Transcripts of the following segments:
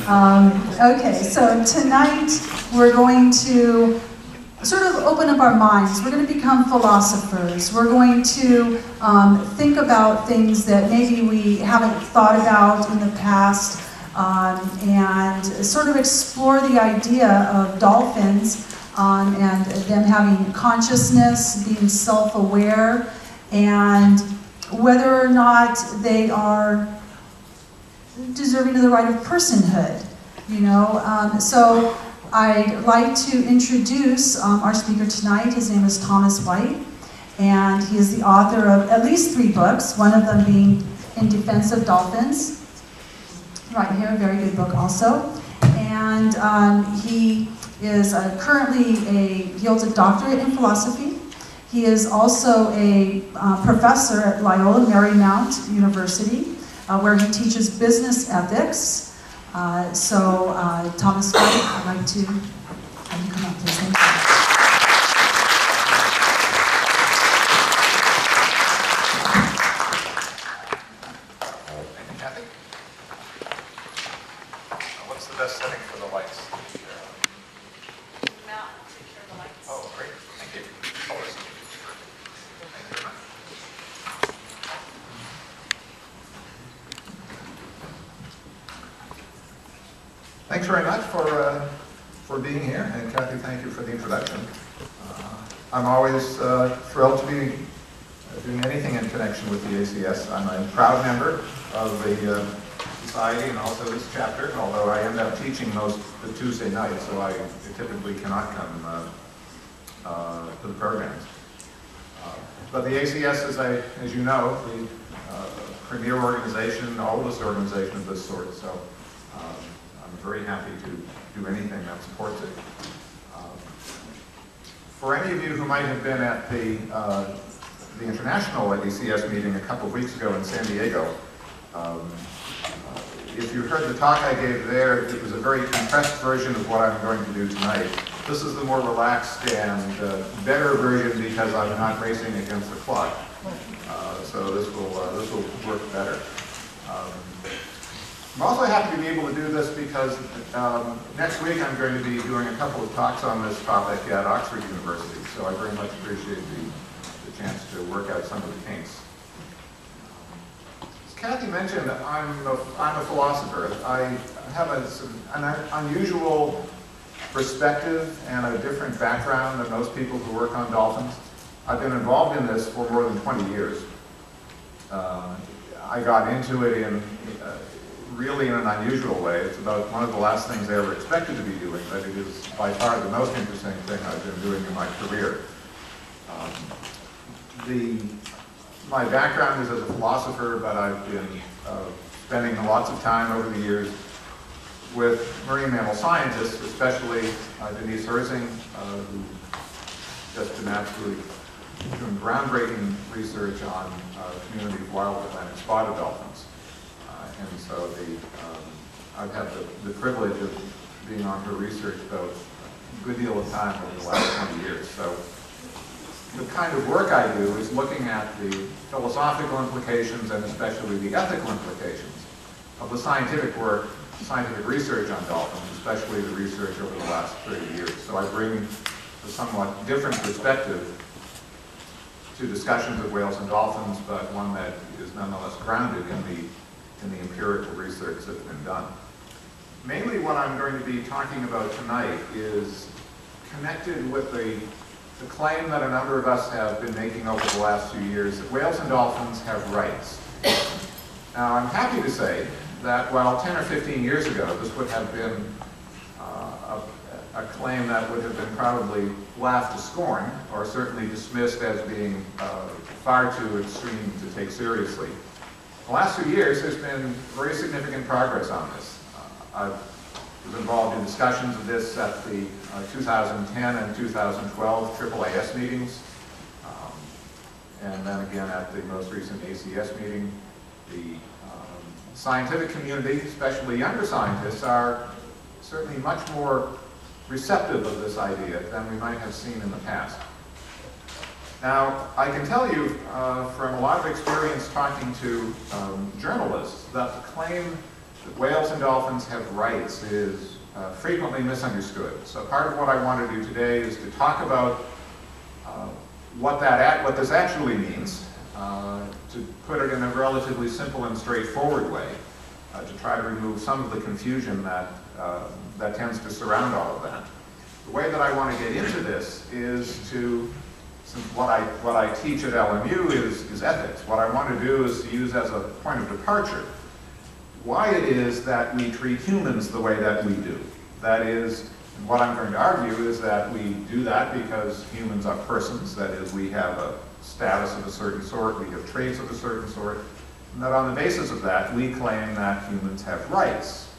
Okay, so tonight we're going to sort of open up our minds. We're going to become philosophers. We're going to think about things that maybe we haven't thought about in the past, and sort of explore the idea of dolphins and them having consciousness, being self-aware, and whether or not they are deserving of the right of personhood, you know. So I'd like to introduce our speaker tonight. His name is Thomas White, and he is the author of at least 3 books, one of them being In Defense of Dolphins. Right here, a very good book also. And he is currently he holds a doctorate in philosophy. He is also a professor at Loyola Marymount University, where he teaches business ethics. So Thomas White, I'd like to have you come up, please. Thank you. Thank you, Kathy. What's the best setting for the lights? Mount, take care of the lights. Oh, great. Thank you. Colors. Thank you very much. Thanks very much for being here, and Kathy, thank you for the introduction. I'm always thrilled to be doing anything in connection with the ACS. I'm a proud member of the Society and also this chapter, although I end up teaching most the Tuesday night, so I typically cannot come to the programs. But the ACS is, as you know, the premier organization, the oldest organization of this sort, so I'm very happy to do anything that supports it. For any of you who might have been at the international ACS meeting a couple of weeks ago in San Diego, if you heard the talk I gave there, it was a very compressed version of what I'm going to do tonight. This is the more relaxed and better version because I'm not racing against the clock. So this will work better. I'm also happy to be able to do this because next week I'm going to be doing a couple of talks on this topic at Oxford University, so I very much appreciate the chance to work out some of the kinks. As Kathy mentioned, I'm a philosopher. I have an unusual perspective and a different background than most people who work on dolphins. I've been involved in this for more than 20 years. I got into it really in an unusual way. It's about one of the last things I ever expected to be doing, but it is by far the most interesting thing I've been doing in my career. My background is as a philosopher, but I've been spending lots of time over the years with marine mammal scientists, especially Denise Herzing, who just been absolutely doing groundbreaking research on the community of wild and spotted dolphins. And so I've had the privilege of being on her research boat a good deal of time over the last 20 years. So the kind of work I do is looking at the philosophical implications and especially the ethical implications of the scientific work, scientific research on dolphins, especially the research over the last 30 years. So I bring a somewhat different perspective to discussions of whales and dolphins, but one that is nonetheless grounded in the empirical research that's been done. Mainly what I'm going to be talking about tonight is connected with the claim that a number of us have been making over the last few years that whales and dolphins have rights. Now, I'm happy to say that while 10 or 15 years ago this would have been a claim that would have been probably laughed to scorn, or certainly dismissed as being far too extreme to take seriously. The last few years, there's been very significant progress on this. I was involved in discussions of this at the 2010 and 2012 AAAS meetings, and then again at the most recent ACS meeting. The scientific community, especially younger scientists, are certainly much more receptive of this idea than we might have seen in the past. Now, I can tell you from a lot of experience talking to journalists that the claim that whales and dolphins have rights is frequently misunderstood. So part of what I want to do today is to talk about what this actually means, to put it in a relatively simple and straightforward way, to try to remove some of the confusion that tends to surround all of that. The way that I want to get into this is to, since what I teach at LMU is ethics, what I want to do is to use as a point of departure why it is that we treat humans the way that we do. That is, what I'm going to argue is that we do that because humans are persons, that is, we have a status of a certain sort, we have traits of a certain sort, and that on the basis of that, we claim that humans have rights.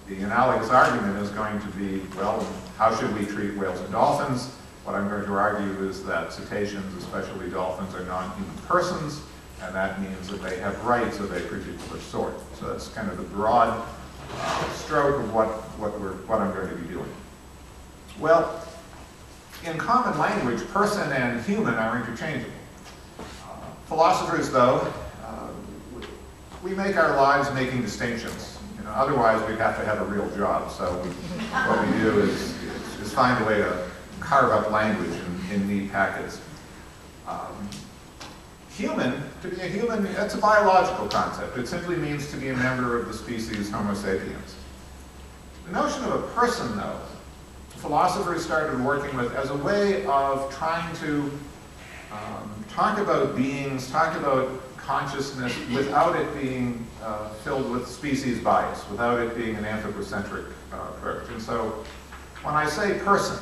The analogous argument is going to be, well, how should we treat whales and dolphins? What I'm going to argue is that cetaceans, especially dolphins, are non-human persons, and that means that they have rights of a particular sort. So that's kind of the broad stroke of what I'm going to be doing. Well, in common language, person and human are interchangeable. Philosophers, though, we make our lives making distinctions. You know, otherwise, we'd have to have a real job. So what we do is find a way to carve up language in neat packets. Human, to be a human, that's a biological concept. It simply means to be a member of the species Homo sapiens. The notion of a person, though, philosophers started working with as a way of trying to talk about beings, talk about consciousness without it being filled with species bias, without it being an anthropocentric approach. And so when I say person,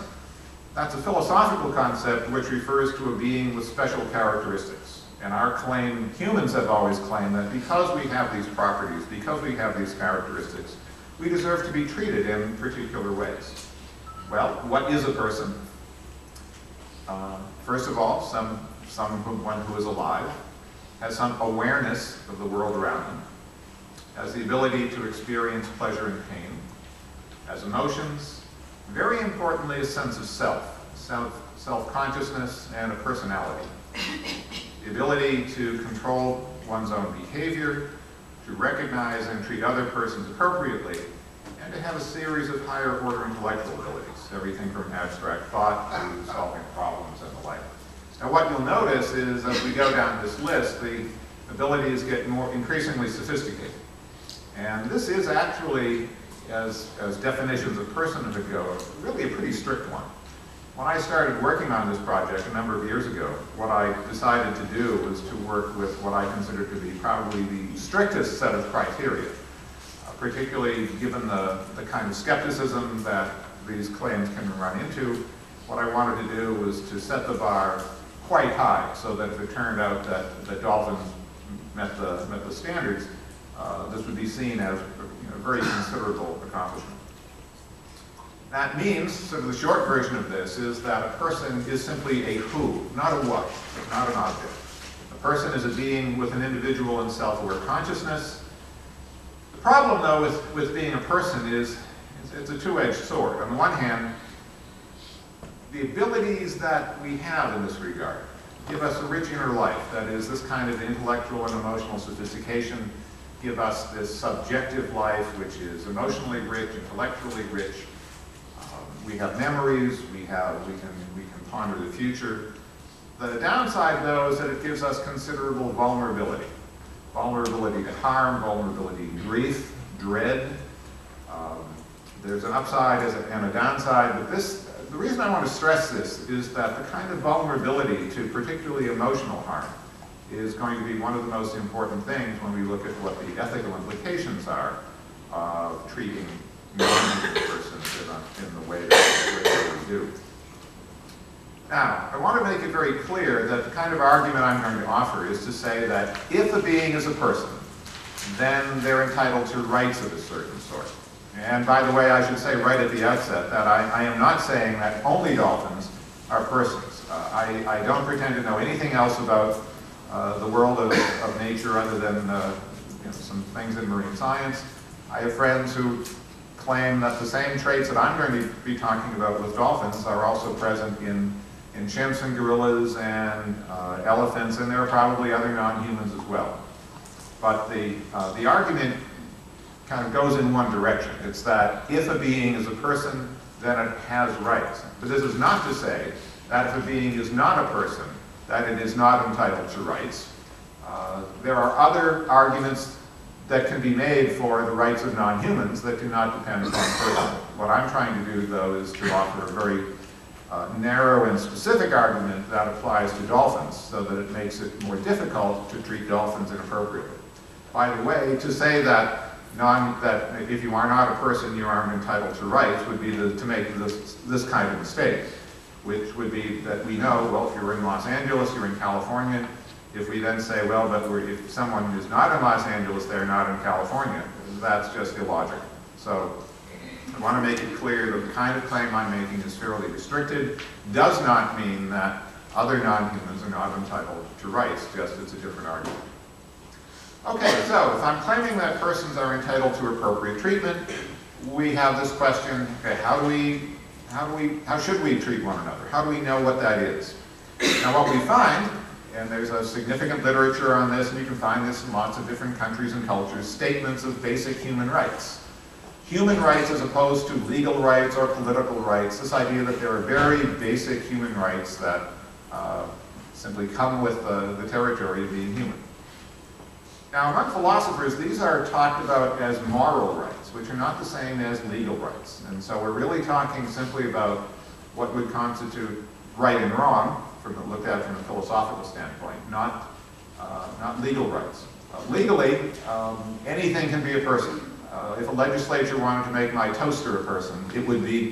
that's a philosophical concept which refers to a being with special characteristics. And our claim, humans have always claimed that because we have these properties, because we have these characteristics, we deserve to be treated in particular ways. Well, what is a person? First of all, someone who is alive, has some awareness of the world around them, has the ability to experience pleasure and pain, has emotions, very importantly, a sense of self-consciousness, and a personality. The ability to control one's own behavior, to recognize and treat other persons appropriately, and to have a series of higher order intellectual abilities, everything from abstract thought to solving problems and the like. Now what you'll notice is as we go down this list, the abilities get more increasingly sophisticated. And this is actually, as definitions of personhood go, really a pretty strict one. When I started working on this project a number of years ago, what I decided to do was to work with what I consider to be probably the strictest set of criteria, particularly given the kind of skepticism that these claims can run into. What I wanted to do was to set the bar quite high so that if it turned out that dolphins met the standards, this would be seen as a very considerable accomplishment. That means, sort of the short version of this, is that a person is simply a who, not a what, not an object. A person is a being with an individual and self-aware consciousness. The problem, though, with being a person is it's a two-edged sword. On the one hand, the abilities that we have in this regard give us a rich inner life. That is, this kind of intellectual and emotional sophistication give us this subjective life, which is emotionally rich, intellectually rich. We have memories, we can ponder the future. The downside, though, is that it gives us considerable vulnerability. Vulnerability to harm, vulnerability to grief, dread. There's an upside and a downside, but the reason I want to stress this is that the kind of vulnerability to particularly emotional harm is going to be one of the most important things when we look at what the ethical implications are of treating non-human persons in the way that we do. Now, I want to make it very clear that the kind of argument I'm going to offer is to say that if a being is a person, then they're entitled to rights of a certain sort. And by the way, I should say right at the outset that I am not saying that only dolphins are persons. I don't pretend to know anything else about the world of nature other than some things in marine science. I have friends who claim that the same traits that I'm going to be talking about with dolphins are also present in chimps and gorillas and elephants, and there are probably other non-humans as well. But the argument kind of goes in one direction. It's that if a being is a person, then it has rights. But this is not to say that if a being is not a person, that it is not entitled to rights. There are other arguments that can be made for the rights of non-humans that do not depend upon person. What I'm trying to do, though, is to offer a very narrow and specific argument that applies to dolphins, so that it makes it more difficult to treat dolphins inappropriately. By the way, to say that if you are not a person, you aren't entitled to rights would be to make this kind of mistake, which would be that we know, well, if you're in Los Angeles, you're in California. If we then say, well, but if someone is not in Los Angeles, they're not in California, that's just illogical. So I want to make it clear that the kind of claim I'm making is fairly restricted. Does not mean that other non-humans are not entitled to rights, just it's a different argument. Okay, so if I'm claiming that persons are entitled to appropriate treatment, we have this question, okay, how should we treat one another? How do we know what that is? Now what we find, and there's a significant literature on this, and you can find this in lots of different countries and cultures, statements of basic human rights. Human rights as opposed to legal rights or political rights, this idea that there are very basic human rights that simply come with the territory of being human. Now, among philosophers, these are talked about as moral rights, which are not the same as legal rights. And so we're really talking simply about what would constitute right and wrong, looked at from a philosophical standpoint, not legal rights. Legally, anything can be a person. If a legislature wanted to make my toaster a person, it would be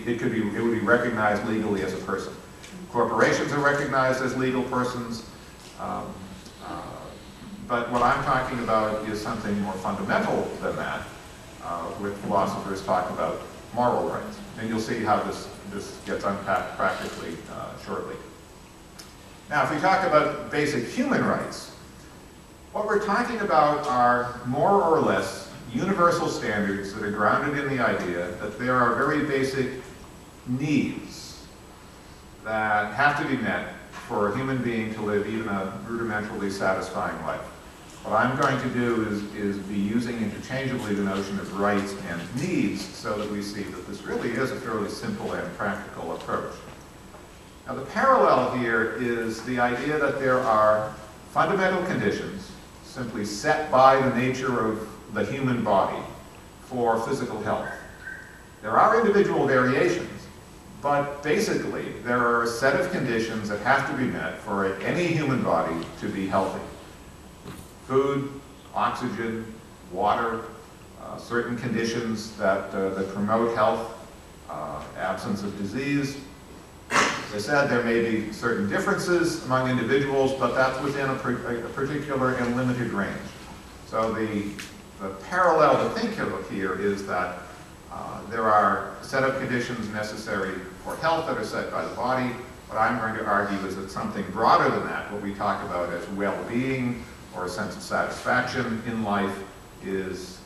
recognized legally as a person. Corporations are recognized as legal persons. But what I'm talking about is something more fundamental than that, which philosophers talk about moral rights. And you'll see how this gets unpacked practically shortly. Now, if we talk about basic human rights, what we're talking about are more or less universal standards that are grounded in the idea that there are very basic needs that have to be met for a human being to live even a rudimentarily satisfying life. What I'm going to do is be using interchangeably the notion of rights and needs so that we see that this really is a fairly simple and practical approach. Now the parallel here is the idea that there are fundamental conditions simply set by the nature of the human body for physical health. There are individual variations, but basically there are a set of conditions that have to be met for any human body to be healthy. Food, oxygen, water, certain conditions that promote health, absence of disease. As I said, there may be certain differences among individuals, but that's within a particular and limited range. So the parallel to think of here is that there are a set of conditions necessary for health that are set by the body. What I'm going to argue is that something broader than that, what we talk about as well-being, or a sense of satisfaction in life is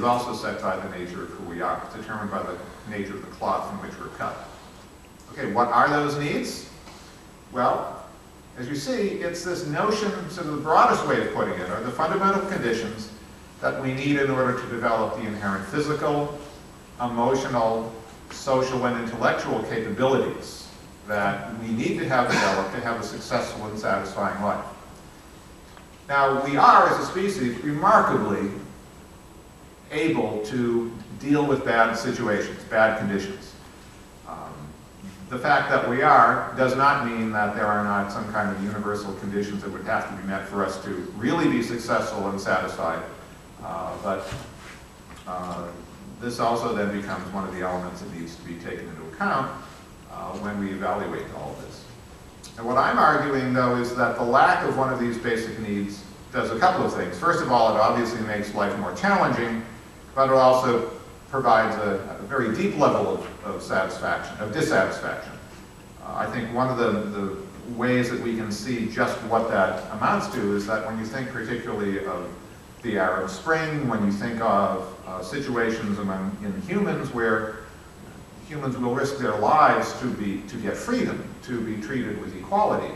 also set by the nature of who we are. It's determined by the nature of the cloth from which we're cut. Okay, what are those needs? Well, as you see, it's this notion, sort of the broadest way of putting it, are the fundamental conditions that we need in order to develop the inherent physical, emotional, social, and intellectual capabilities that we need to have developed to have a successful and satisfying life. Now, we are, as a species, remarkably able to deal with bad situations, bad conditions. The fact that we are does not mean that there are not some kind of universal conditions that would have to be met for us to really be successful and satisfied. But this also then becomes one of the elements that needs to be taken into account when we evaluate all of this. And what I'm arguing, though, is that the lack of one of these basic needs does a couple of things. First of all, it obviously makes life more challenging, but it also provides a very deep level of dissatisfaction. I think one of the ways that we can see just what that amounts to is that when you think particularly of the Arab Spring, when you think of situations in humans where humans will risk their lives to get freedom, to be treated with equality,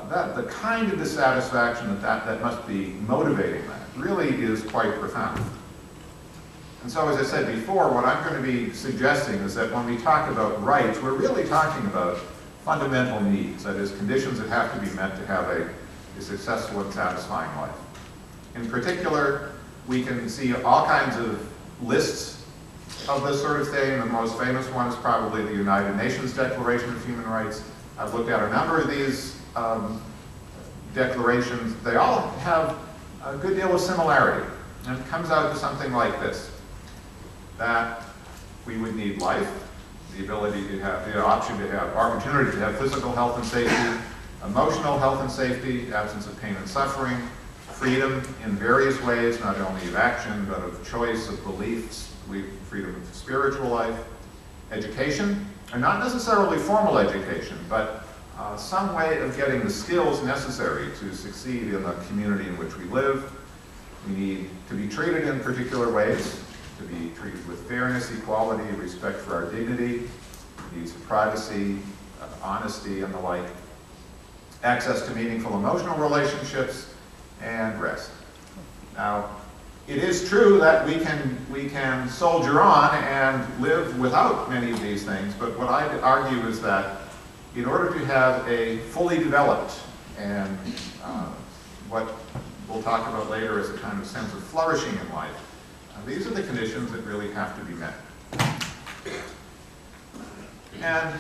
the kind of dissatisfaction that must be motivating that really is quite profound. And so, as I said before, what I'm going to be suggesting is that when we talk about rights, we're really talking about fundamental needs, that is, conditions that have to be met to have a successful and satisfying life. In particular, we can see all kinds of lists of this sort of thing. The most famous one is probably the United Nations Declaration of Human Rights. I've looked at a number of these declarations. They all have a good deal of similarity, and it comes out to something like this: that we would need life, the ability to have, the opportunity to have physical health and safety, emotional health and safety, absence of pain and suffering, freedom in various ways, not only of action, but of choice, of beliefs, freedom of spiritual life, education, and not necessarily formal education, but some way of getting the skills necessary to succeed in the community in which we live. We need to be treated in particular ways, to be treated with fairness, equality, respect for our dignity, needs of privacy, honesty, and the like, access to meaningful emotional relationships, and rest. Now, it is true that we can soldier on and live without many of these things, but what I'd argue is that in order to have a fully developed and what we'll talk about later as a kind of sense of flourishing in life, these are the conditions that really have to be met. And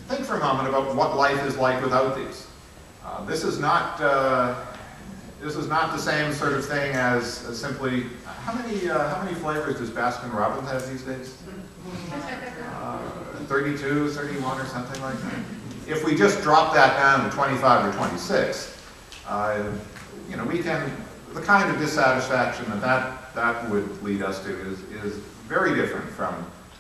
think for a moment about what life is like without these. This is not the same sort of thing as simply, how many flavors does Baskin Robbins have these days? 32, 31 or something like that. If we just drop that down to 25 or 26, you know, we can, the kind of dissatisfaction that would lead us to is very different from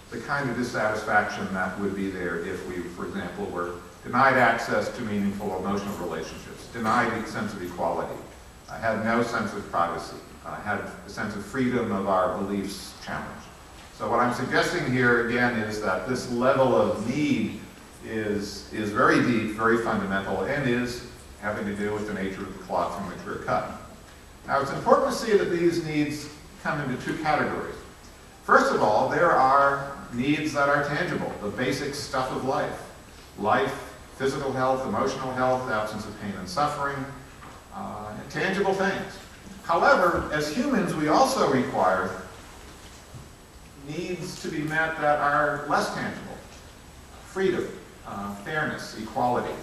the kind of dissatisfaction that would be there if we, for example, were denied access to meaningful emotional relationships, denied a sense of equality, had no sense of privacy, had a sense of freedom of our beliefs challenged. So what I'm suggesting here, again, is that this level of need is very deep, very fundamental, and is having to do with the nature of the cloth from which we're cut. Now, it's important to see that these needs come into two categories. First of all, there are needs that are tangible, the basic stuff of life. Life, physical health, emotional health, absence of pain and suffering, tangible things. However, as humans, we also require needs to be met that are less tangible. Freedom, fairness, equality,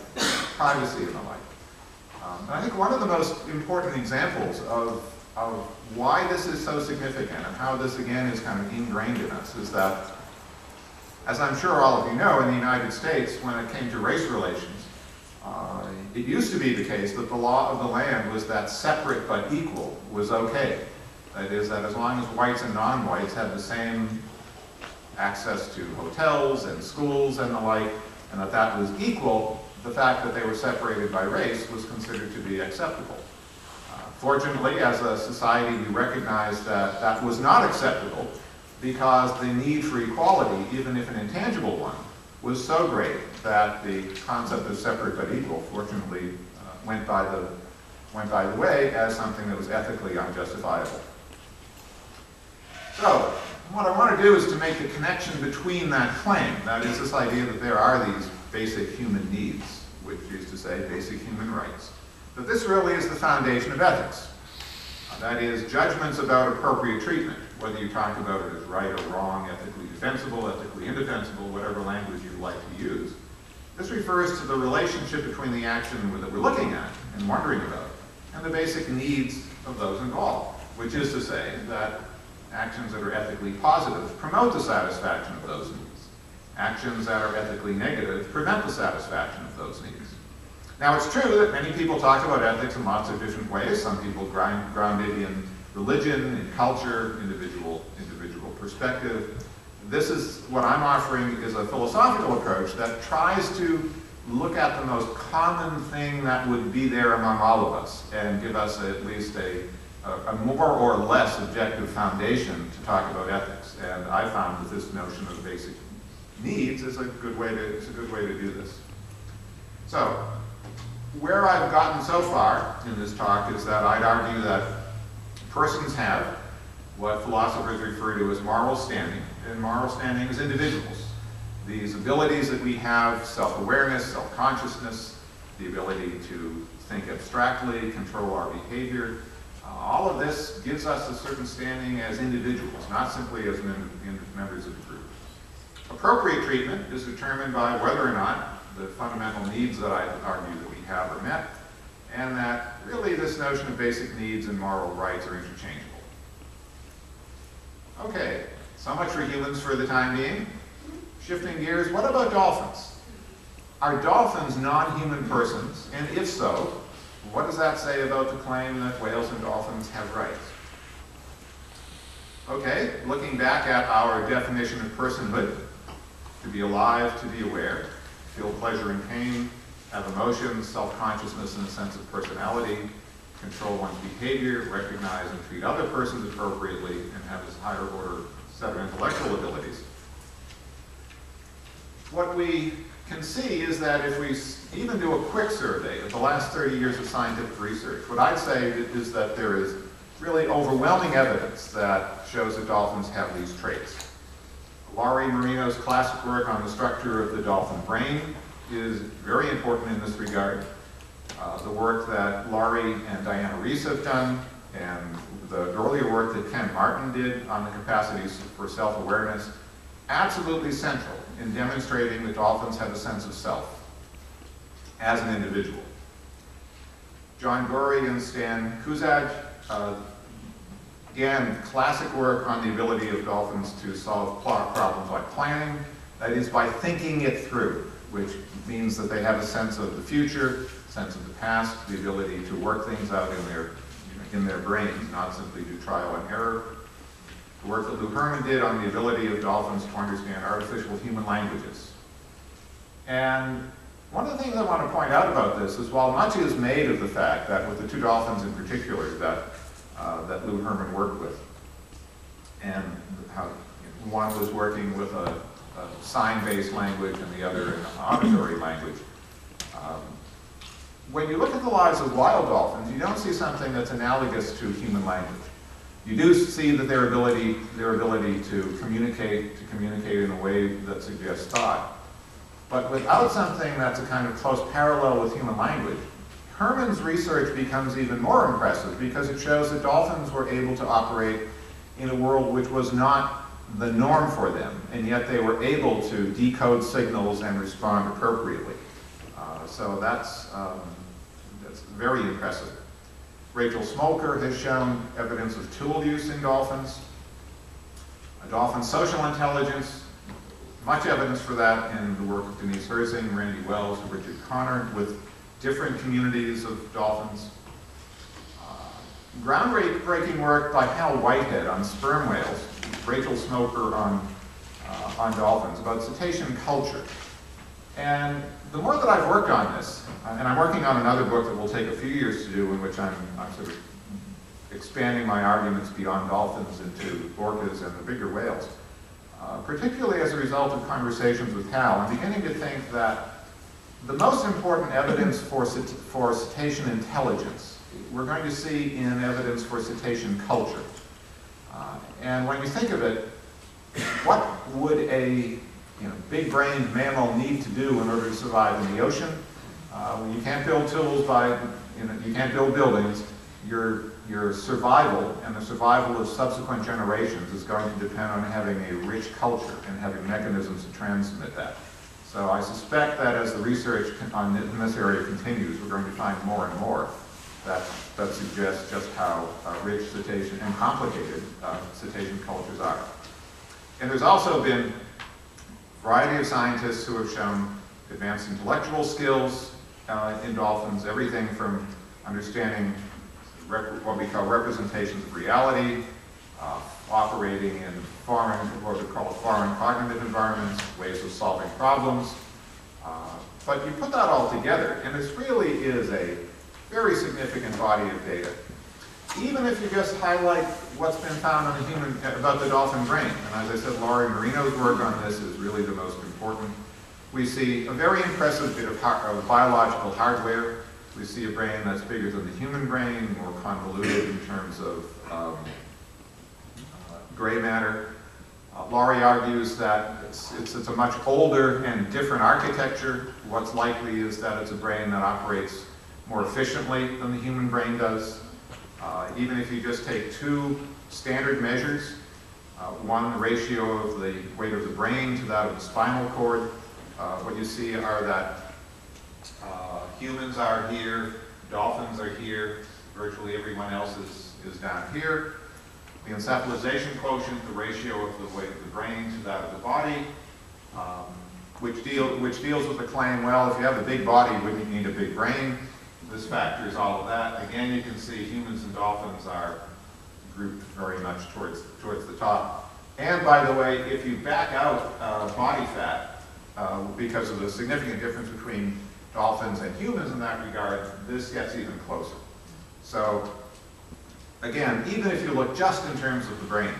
privacy, and the like. And I think one of the most important examples of why this is so significant and how this, again, is kind of ingrained in us is that, as I'm sure all of you know, in the United States, when it came to race relations, it used to be the case that the law of the land was that separate but equal was okay. That is, that as long as whites and non-whites had the same access to hotels and schools and the like, and that was equal, the fact that they were separated by race was considered to be acceptable. Fortunately, as a society, we recognized that that was not acceptable because the need for equality, even if an intangible one, was so great that the concept of separate but equal, fortunately, went by the way as something that was ethically unjustifiable. So, what I want to do is to make the connection between that claim, that is this idea that there are these basic human needs, which is to say basic human rights, that this really is the foundation of ethics. That is, judgments about appropriate treatment, whether you talk about it as right or wrong, ethically defensible, ethically indefensible, whatever language you'd like to use. This refers to the relationship between the action that we're looking at and wondering about and the basic needs of those involved, which is to say that actions that are ethically positive promote the satisfaction of those needs. Actions that are ethically negative prevent the satisfaction of those needs. Now, it's true that many people talk about ethics in lots of different ways. Some people ground it in religion, in culture, individual perspective. This is what I'm offering is a philosophical approach that tries to look at the most common thing that would be there among all of us and give us at least a more or less objective foundation to talk about ethics. And I found that this notion of basic needs is a good way to do this. So, where I've gotten so far in this talk is that I'd argue that persons have what philosophers refer to as moral standing, and moral standing is individuals. These abilities that we have, self-awareness, self-consciousness, the ability to think abstractly, control our behavior, all of this gives us a certain standing as individuals, not simply as members of the group. Appropriate treatment is determined by whether or not the fundamental needs that I argue that we have are met, and that really this notion of basic needs and moral rights are interchangeable. Okay, so much for humans for the time being. Shifting gears, what about dolphins? Are dolphins non-human persons? And if so, what does that say about the claim that whales and dolphins have rights? Okay, looking back at our definition of personhood, to be alive, to be aware, feel pleasure and pain, have emotions, self-consciousness and a sense of personality, control one's behavior, recognize and treat other persons appropriately, and have this higher order set of intellectual abilities. What we can see is that if we even do a quick survey of the last 30 years of scientific research, what I'd say is that there is really overwhelming evidence that shows that dolphins have these traits. Loyola Marymount's classic work on the structure of the dolphin brain is very important in this regard. The work that Laurie and Diana Reese have done, and the earlier work that Ken Martin did on the capacities for self-awareness, absolutely central in demonstrating that dolphins have a sense of self as an individual. John Gorey and Stan Kuzaj, again, classic work on the ability of dolphins to solve problems like planning, that is by thinking it through, which means that they have a sense of the future, sense of the past, the ability to work things out in their brains, not simply do trial and error. The work that Lou Herman did on the ability of dolphins to understand artificial human languages. And one of the things I want to point out about this is while much is made of the fact that with the two dolphins in particular that Lou Herman worked with, and how one was working with a sign-based language and the other an auditory language. When you look at the lives of wild dolphins, you don't see something that's analogous to human language. You do see that their ability to communicate in a way that suggests thought. But without something that's a kind of close parallel with human language, Herman's research becomes even more impressive because it shows that dolphins were able to operate in a world which was not the norm for them, and yet they were able to decode signals and respond appropriately. So that's very impressive. Rachel Smolker has shown evidence of tool use in dolphins. Dolphin social intelligence, much evidence for that in the work of Denise Herzing, Randy Wells, and Richard Connor with different communities of dolphins. Groundbreaking work by Hal Whitehead on sperm whales, Rachel Smoker on dolphins, about cetacean culture. And the more that I've worked on this, and I'm working on another book that will take a few years to do, in which I'm sort of expanding my arguments beyond dolphins into orcas and the bigger whales, particularly as a result of conversations with Hal, I'm beginning to think that the most important evidence for cetacean intelligence, we're going to see in evidence for cetacean culture. And when you think of it, what would a big-brained mammal need to do in order to survive in the ocean? You can't build tools you can't build buildings. Your survival and the survival of subsequent generations is going to depend on having a rich culture and having mechanisms to transmit that. So I suspect that as the research in this area continues, we're going to find more and more that suggests just how rich cetacean and complicated cetacean cultures are. And there's also been a variety of scientists who have shown advanced intellectual skills in dolphins, everything from understanding what we call representations of reality, operating in what we call foreign cognitive environments, ways of solving problems. But you put that all together, and this really is a very significant body of data. Even if you just highlight what's been found on about the dolphin brain, and as I said, Laurie Marino's work on this is really the most important. We see a very impressive bit of biological hardware. We see a brain that's bigger than the human brain, more convoluted in terms of gray matter. Laurie argues that it's a much older and different architecture. What's likely is that it's a brain that operates more efficiently than the human brain does. Even if you just take two standard measures, one, the ratio of the weight of the brain to that of the spinal cord, what you see are that humans are here, dolphins are here, virtually everyone else is down here. The encephalization quotient, the ratio of the weight of the brain to that of the body, which deals with the claim, well, if you have a big body, wouldn't you need a big brain? This factors all of that. Again, you can see humans and dolphins are grouped very much towards the top. And by the way, if you back out body fat, because of the significant difference between dolphins and humans in that regard, this gets even closer. So again, even if you look just in terms of the brain,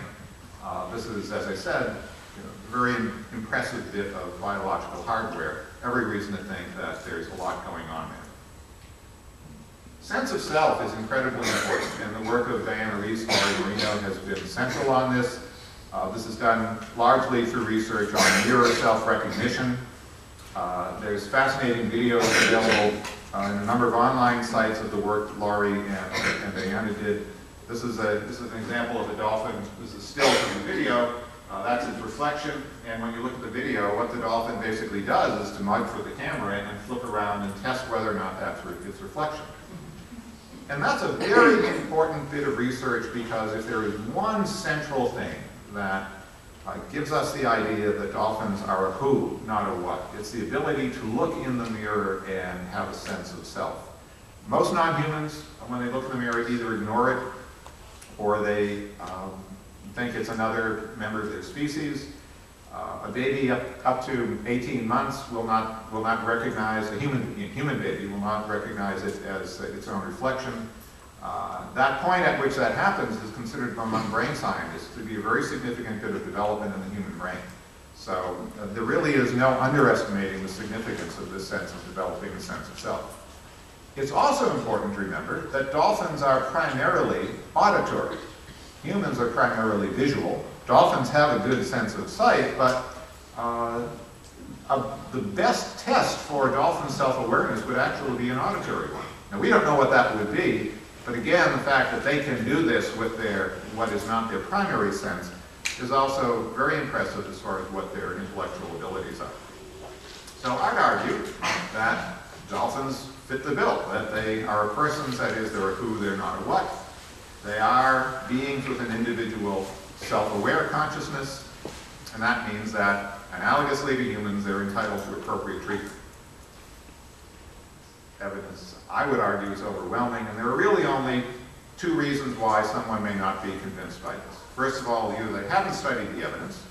this is, as I said, a very impressive bit of biological hardware. Every reason to think that there's a lot going on there. Sense of self is incredibly important, and the work of Diana Reese, Laurie Marino has been central on this. This is done largely through research on mirror self-recognition. There's fascinating videos available in a number of online sites of the work Laurie and Diana did. This is an example of a dolphin. This is still from the video. That's its reflection, and when you look at the video, what the dolphin basically does is to mug for the camera and flip around and test whether or not that's its reflection. And that's a very important bit of research, because if there is one central thing that gives us the idea that dolphins are a who, not a what, it's the ability to look in the mirror and have a sense of self. Most non-humans, when they look in the mirror, either ignore it or they think it's another member of their species. A baby up to 18 months will not recognize, a human baby will not recognize it as its own reflection. That point at which that happens is considered among brain scientists to be a very significant bit of development in the human brain. So there really is no underestimating the significance of this sense of developing a sense of self. It's also important to remember that dolphins are primarily auditory. Humans are primarily visual. Dolphins have a good sense of sight, but the best test for dolphin self-awareness would actually be an auditory one. Now, we don't know what that would be, but again, the fact that they can do this with what is not their primary sense is also very impressive as far as what their intellectual abilities are. So I'd argue that dolphins fit the bill, that they are persons, that is, they're a who, they're not a what. They are beings with an individual self-aware consciousness, and that means that, analogously to humans, they're entitled to appropriate treatment. Evidence, I would argue, is overwhelming, and there are really only two reasons why someone may not be convinced by this. First of all, either they haven't studied the evidence,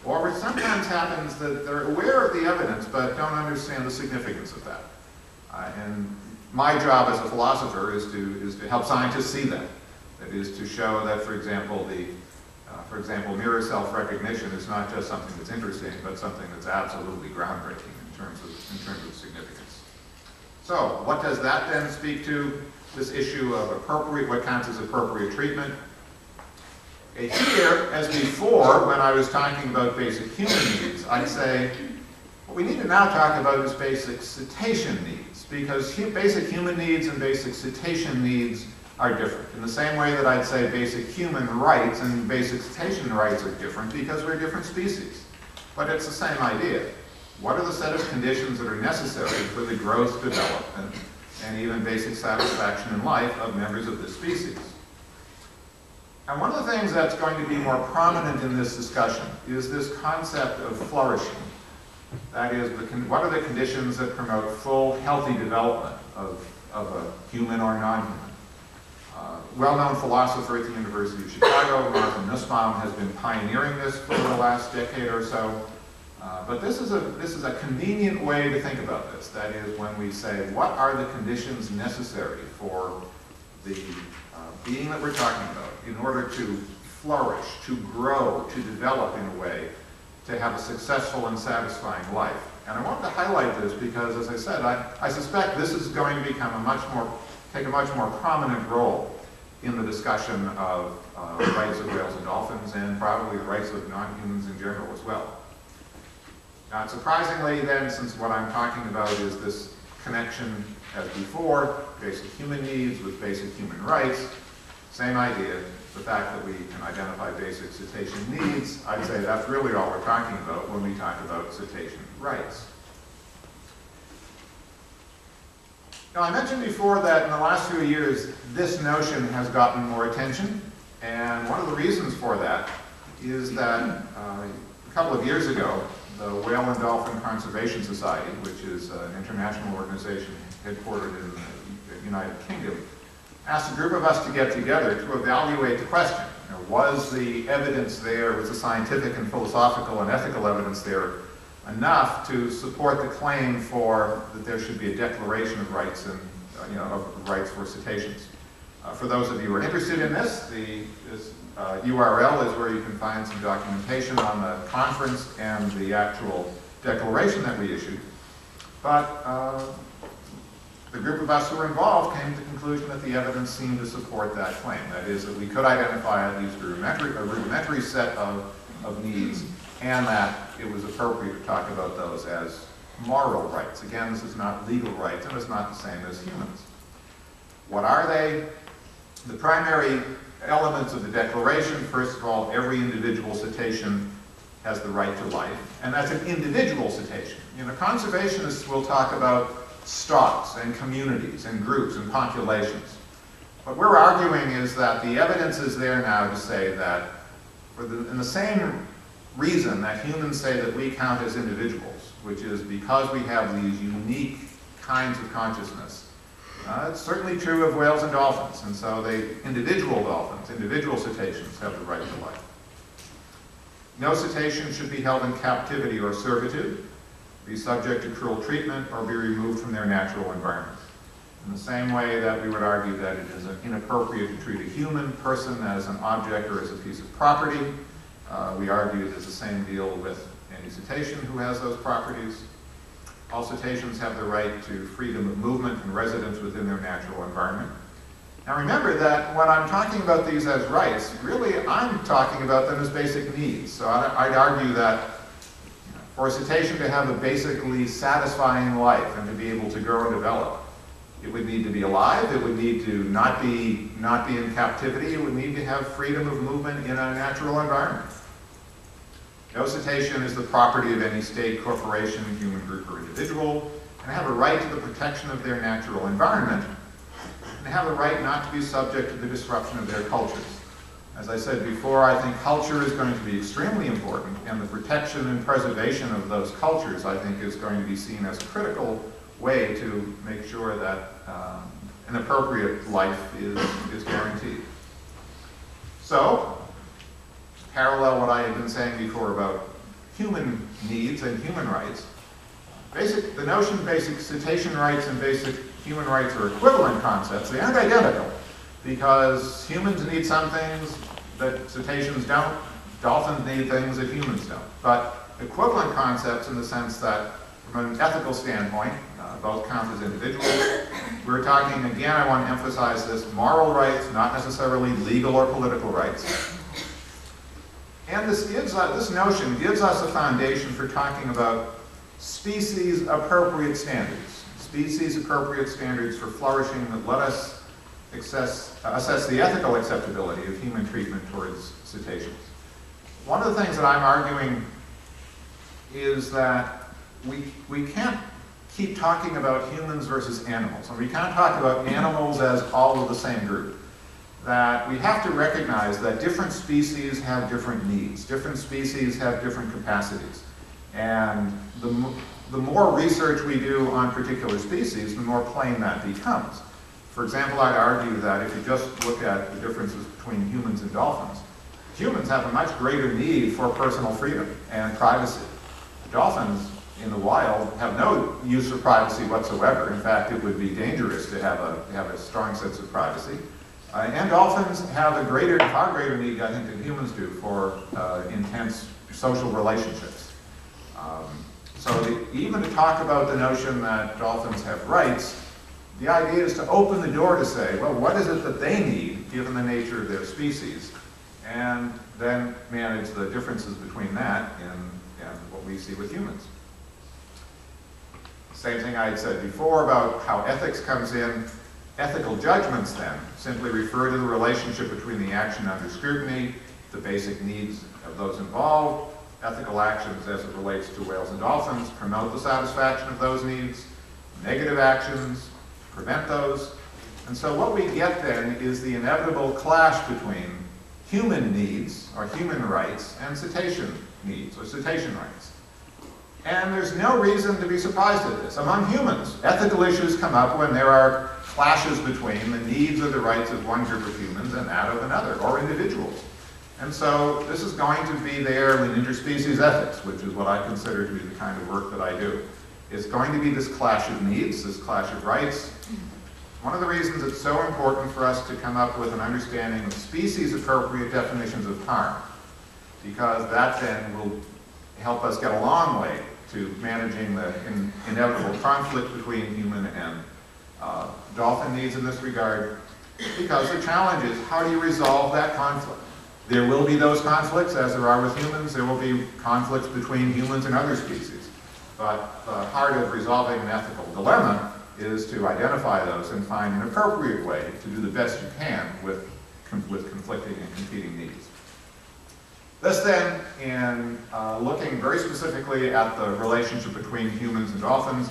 or it sometimes happens that they're aware of the evidence but don't understand the significance of that. And my job as a philosopher is to help scientists see that. That is to show that, for example, mirror self-recognition is not just something that's interesting, but something that's absolutely groundbreaking in terms of significance. So, what does that then speak to? This issue of what counts as appropriate treatment. Here, as before, when I was talking about basic human needs, I'd say what we need to now talk about is basic cetacean needs, because basic human needs and basic cetacean needs are different. In the same way that I'd say basic human rights and basic cetacean rights are different because we're different species. But it's the same idea. What are the set of conditions that are necessary for the growth, development, and even basic satisfaction in life of members of this species? And one of the things that's going to be more prominent in this discussion is this concept of flourishing. That is, what are the conditions that promote full, healthy development of a human or non-human? Well-known philosopher at the University of Chicago, Martin Nussbaum, has been pioneering this for the last decade or so. But this is a convenient way to think about this. That is, when we say, what are the conditions necessary for the being that we're talking about in order to flourish, to grow, to develop in a way, to have a successful and satisfying life. And I want to highlight this because, as I said, I suspect this is going to become take a much more prominent role in the discussion of rights of whales and dolphins, and probably the rights of non-humans in general as well. Not surprisingly then, since what I'm talking about is this connection as before, basic human needs with basic human rights, same idea, the fact that we can identify basic cetacean needs, I'd say that's really all we're talking about when we talk about cetacean rights. Now, I mentioned before that in the last few years, this notion has gotten more attention, and one of the reasons for that is that a couple of years ago, the Whale and Dolphin Conservation Society, which is an international organization headquartered in the United Kingdom, asked a group of us to get together to evaluate the question. You know, was the evidence there, was the scientific and philosophical and ethical evidence there enough to support the claim for that there should be a declaration of rights and of rights for cetaceans. For those of you who are interested in this, this URL is where you can find some documentation on the conference and the actual declaration that we issued. But the group of us who were involved came to the conclusion that the evidence seemed to support that claim. That is, that we could identify at least a rudimentary set of needs, and that it was appropriate to talk about those as moral rights. Again, this is not legal rights, and it's not the same as humans. What are they? The primary elements of the declaration, first of all, every individual cetacean has the right to life, and that's an individual cetacean. You know, conservationists will talk about stocks and communities and groups and populations. What we're arguing is that the evidence is there now to say that in the same reason that humans say that we count as individuals, which is because we have these unique kinds of consciousness. It's certainly true of whales and dolphins, and so individual dolphins, individual cetaceans have the right to life. No cetacean should be held in captivity or servitude, be subject to cruel treatment, or be removed from their natural environment. In the same way that we would argue that it is inappropriate to treat a human person as an object or as a piece of property, we argue there's the same deal with any cetacean who has those properties. All cetaceans have the right to freedom of movement and residence within their natural environment. Now remember that when I'm talking about these as rights, really I'm talking about them as basic needs. So I'd argue that for a cetacean to have a basically satisfying life and to be able to grow and develop, it would need to be alive, it would need to not be in captivity, it would need to have freedom of movement in a natural environment. No cetacean is the property of any state, corporation, human group, or individual, and have a right to the protection of their natural environment, and have a right not to be subject to the disruption of their cultures. As I said before, I think culture is going to be extremely important, and the protection and preservation of those cultures, I think, is going to be seen as a critical way to make sure that an appropriate life is guaranteed. So, parallel what I had been saying before about human needs and human rights, the notion of basic cetacean rights and basic human rights are equivalent concepts. They aren't identical, because humans need some things that cetaceans don't, dolphins need things that humans don't. But equivalent concepts in the sense that, from an ethical standpoint, both count as individuals. We're talking, again, I want to emphasize this, moral rights, not necessarily legal or political rights. And this notion gives us a foundation for talking about species-appropriate standards. Species-appropriate standards for flourishing that let us assess the ethical acceptability of human treatment towards cetaceans. One of the things that I'm arguing is that we can't keep talking about humans versus animals, and we can't talk about animals as all of the same group. That we have to recognize that different species have different needs, different species have different capacities, and the more research we do on particular species, the more plain that becomes. For example, I'd argue that if you just look at the differences between humans and dolphins, humans have a much greater need for personal freedom and privacy. Dolphins in the wild have no use for privacy whatsoever. In fact, it would be dangerous to have a strong sense of privacy. And dolphins have a far greater need, I think, than humans do for intense social relationships. So even to talk about the notion that dolphins have rights, the idea is to open the door to say, well, what is it that they need, given the nature of their species, and then manage the differences between that and what we see with humans. Same thing I had said before about how ethics comes in. Ethical judgments, then, simply refer to the relationship between the action under scrutiny, the basic needs of those involved. Ethical actions, as it relates to whales and dolphins, promote the satisfaction of those needs. Negative actions prevent those. And so what we get then is the inevitable clash between human needs, or human rights, and cetacean needs, or cetacean rights. And there's no reason to be surprised at this. Among humans, ethical issues come up when there are clashes between the needs or the rights of one group of humans and that of another, or individuals. And so this is going to be there in interspecies ethics, which is what I consider to be the kind of work that I do. It's going to be this clash of needs, this clash of rights. One of the reasons it's so important for us to come up with an understanding of species-appropriate definitions of harm, because that then will help us get a long way to managing the inevitable conflict between human and dolphin needs in this regard, because the challenge is, how do you resolve that conflict? There will be those conflicts, as there are with humans. There will be conflicts between humans and other species. But the heart of resolving an ethical dilemma is to identify those and find an appropriate way to do the best you can with conflicting and competing needs. This then, in looking very specifically at the relationship between humans and dolphins,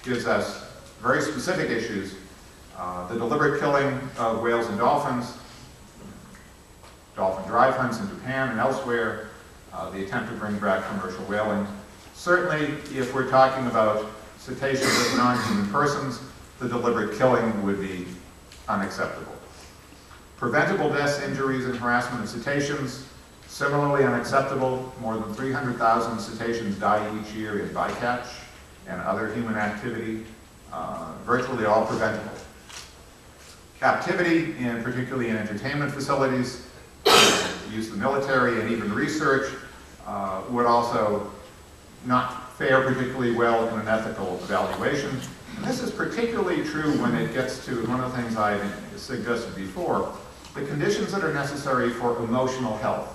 gives us very specific issues. The deliberate killing of whales and dolphins, dolphin drive hunts in Japan and elsewhere, the attempt to bring back commercial whaling. Certainly, if we're talking about cetaceans as non-human persons, the deliberate killing would be unacceptable. Preventable deaths, injuries, and harassment of cetaceans, similarly unacceptable. More than 300,000 cetaceans die each year in bycatch and other human activity, virtually all preventable. Captivity, particularly in entertainment facilities, use of the military and even research, would also not fare particularly well in an ethical evaluation. And this is particularly true when it gets to one of the things I suggested before, the conditions that are necessary for emotional health.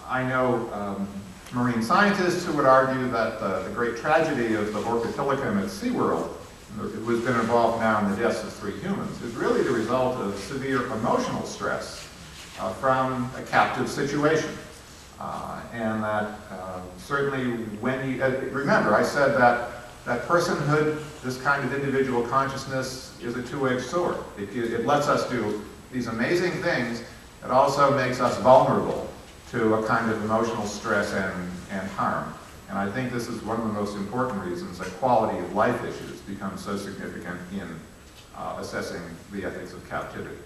I know marine scientists who would argue that the great tragedy of the orcatilicum at SeaWorld, who's been involved now in the deaths of 3 humans, is really the result of severe emotional stress from a captive situation. And that certainly when you, remember I said that personhood, this kind of individual consciousness, is a two-edged sword. It lets us do these amazing things. It also makes us vulnerable to a kind of emotional stress and harm. And I think this is one of the most important reasons that quality of life issues become so significant in assessing the ethics of captivity.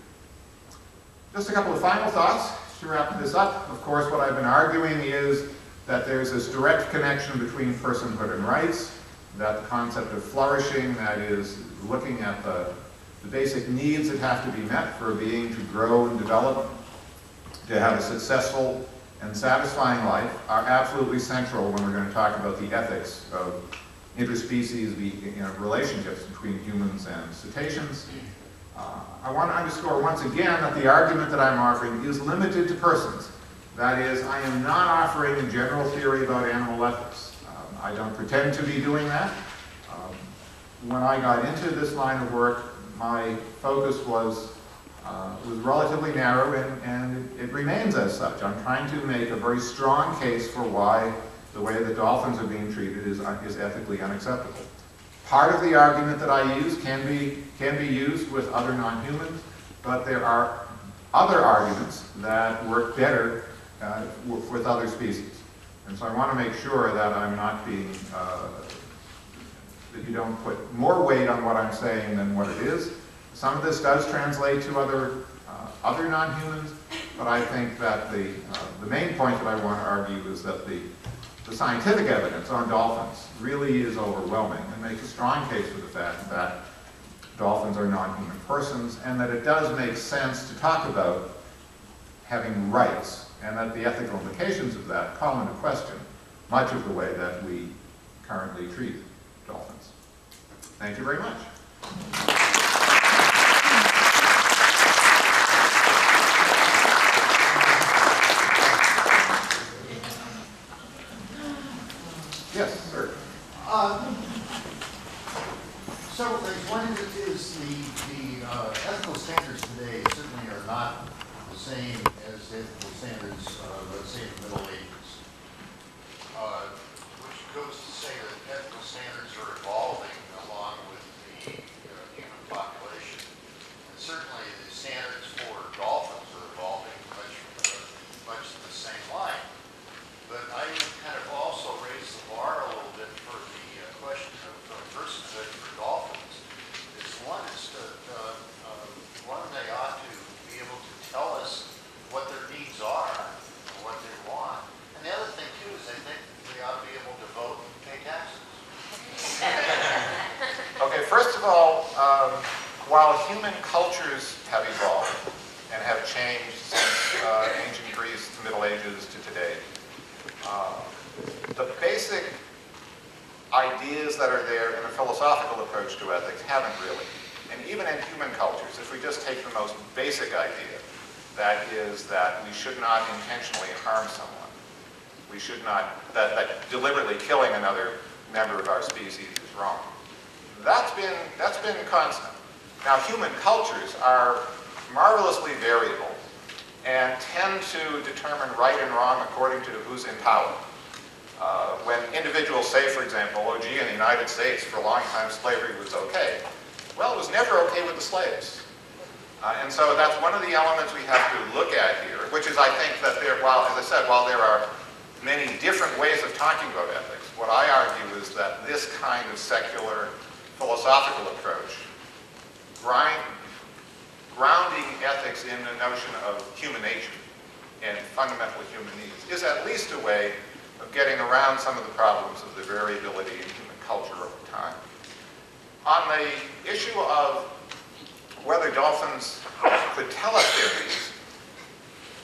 Just a couple of final thoughts to wrap this up. Of course, what I've been arguing is that there's this direct connection between personhood and rights, that the concept of flourishing, that is, looking at the basic needs that have to be met for a being to grow and develop, to have a successful and satisfying life, are absolutely central when we're going to talk about the ethics of interspecies relationships between humans and cetaceans. I want to underscore once again that the argument that I'm offering is limited to persons. That is, I am not offering a general theory about animal ethics. I don't pretend to be doing that. When I got into this line of work, my focus was relatively narrow, and it remains as such. I'm trying to make a very strong case for why the way that dolphins are being treated is ethically unacceptable. Part of the argument that I use can be used with other non-humans, but there are other arguments that work better with other species. And so I want to make sure that I'm not being, that you don't put more weight on what I'm saying than what it is. Some of this does translate to other non-humans, but I think that the main point that I want to argue is that the scientific evidence on dolphins really is overwhelming and makes a strong case for the fact that dolphins are non-human persons, and that it does make sense to talk about having rights, and that the ethical implications of that call into question much of the way that we currently treat dolphins. Thank you very much. Yes, sir. Several things. One is the ethical standards today certainly are not the same as ethical standards, let's say, in the Middle Ages. Which goes to say that ethical standards are evolving along with the human population. And certainly the standards for dolphins are evolving much the same line. But I would kind of also raise the bar a little bit for the question of personhood for dolphins. One is that they ought to be able to tell us what their needs are and what they want. And the other thing too is I think they ought to be able to vote and pay taxes. Okay, first of all, while human cultures have evolved and have changed since ancient Greece to Middle Ages to today, the basic ideas that are there in a philosophical approach to ethics haven't really. And even in human cultures, if we just take the most basic idea, that is that we should not intentionally harm someone. We should not, that deliberately killing another member of our species is wrong. That's been constant. Now, human cultures are marvelously variable and tend to determine right and wrong according to who's in power. When individuals say, for example, oh gee, in the United States for a long time slavery was okay. Well, it was never okay with the slaves. And so that's one of the elements we have to look at here, which is I think that while, as I said, while there are many different ways of talking about ethics, what I argue is that this kind of secular philosophical approach, grounding ethics in the notion of human nature and fundamental human needs, is at least a way of getting around some of the problems of the variability in human culture over time. On the issue of whether dolphins could tell us their needs,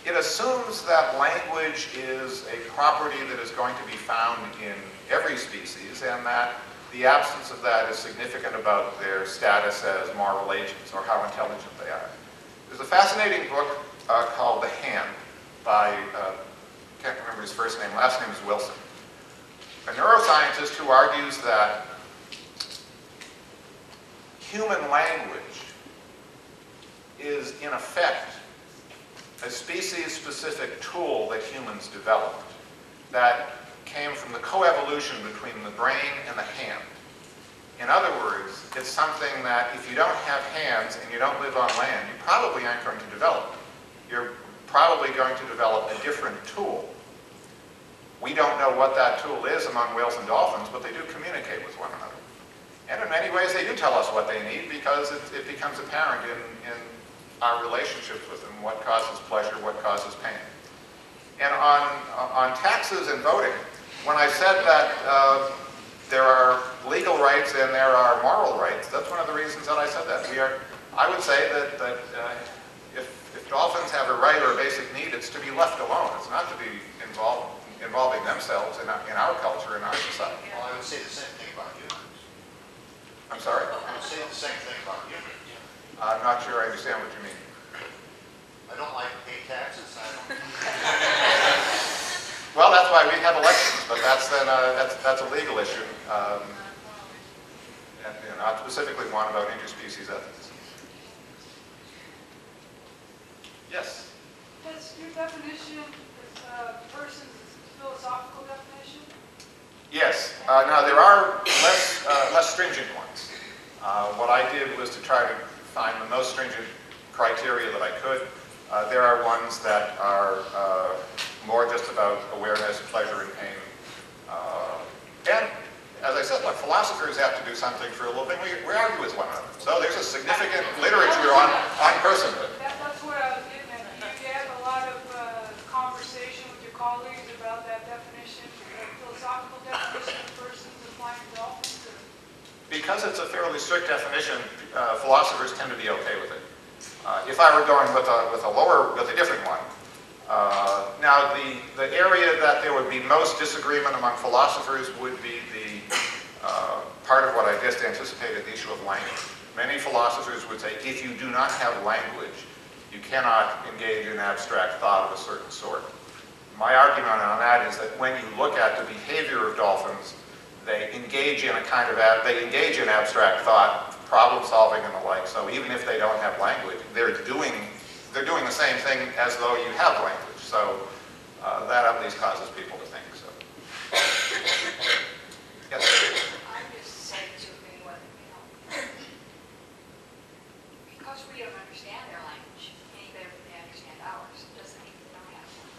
it assumes that language is a property that is going to be found in every species and that the absence of that is significant about their status as moral agents or how intelligent they are. There's a fascinating book called The Hand by can't remember his first name, last name is Wilson. A neuroscientist who argues that human language is, in effect, a species-specific tool that humans developed that came from the coevolution between the brain and the hand. In other words, it's something that if you don't have hands and you don't live on land, you probably aren't going to develop. You're probably going to develop a different tool. We don't know what that tool is among whales and dolphins, but they do communicate with one another. And in many ways, they do tell us what they need because it becomes apparent in our relationships with them, what causes pleasure, what causes pain. And on taxes and voting, when I said that there are legal rights and there are moral rights, that's one of the reasons that I said that. I would say that if dolphins have a right or a basic need, it's to be left alone. It's not to be involving themselves in our culture, in our society. Well, I would say the same thing about humans. I'm sorry? I would say the same thing about humans. I'm not sure I understand what you mean. I don't like to pay taxes. Well, that's why we have elections, but that's a legal issue, and not specifically one about interspecies ethics. Yes. Does your definition of persons philosophical definition? Yes. Now there are less stringent ones. What I did was to try to find the most stringent criteria that I could. There are ones that are more just about awareness, pleasure, and pain. And as I said, like philosophers have to do something for a little bit. We argue with one another. So there's a significant literature on personhood. That's what I was getting at. Do you have a lot of conversation with your colleagues about that definition, philosophical definition of persons applying to dolphins? Because it's a fairly strict definition, philosophers tend to be okay with it. If I were going with a different one, now the area that there would be most disagreement among philosophers would be the part of what I just anticipated, the issue of language. Many philosophers would say, if you do not have language, you cannot engage in abstract thought of a certain sort. my argument on that is that when you look at the behavior of dolphins, they engage in abstract thought, problem solving and the like. So even if they don't have language, they're doing the same thing as though you have language. So that at least causes people to think. So yes. I'm just saying to anyone, because we don't understand their language any better than they understand ours, doesn't mean they don't have one.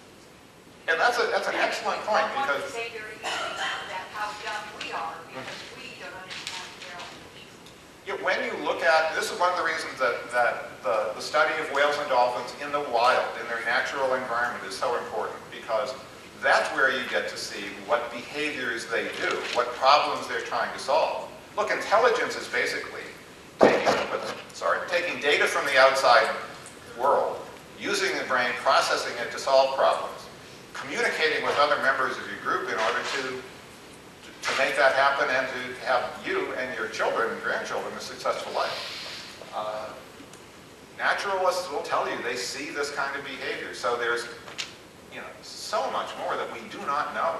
And that's an excellent point, because say very easily that how dumb we are because we don't understand their language. yeah, when you look at, this is one of the reasons that the study of whales and dolphins in the wild, in their natural environment, is so important, because that's where you get to see what behaviors they do, what problems they're trying to solve. Look, intelligence is basically taking data from the outside world, using the brain, processing it to solve problems, communicating with other members of your group in order to make that happen and to have you and your children and grandchildren a successful life. Naturalists will tell you they see this kind of behavior. So there's so much more that we do not know.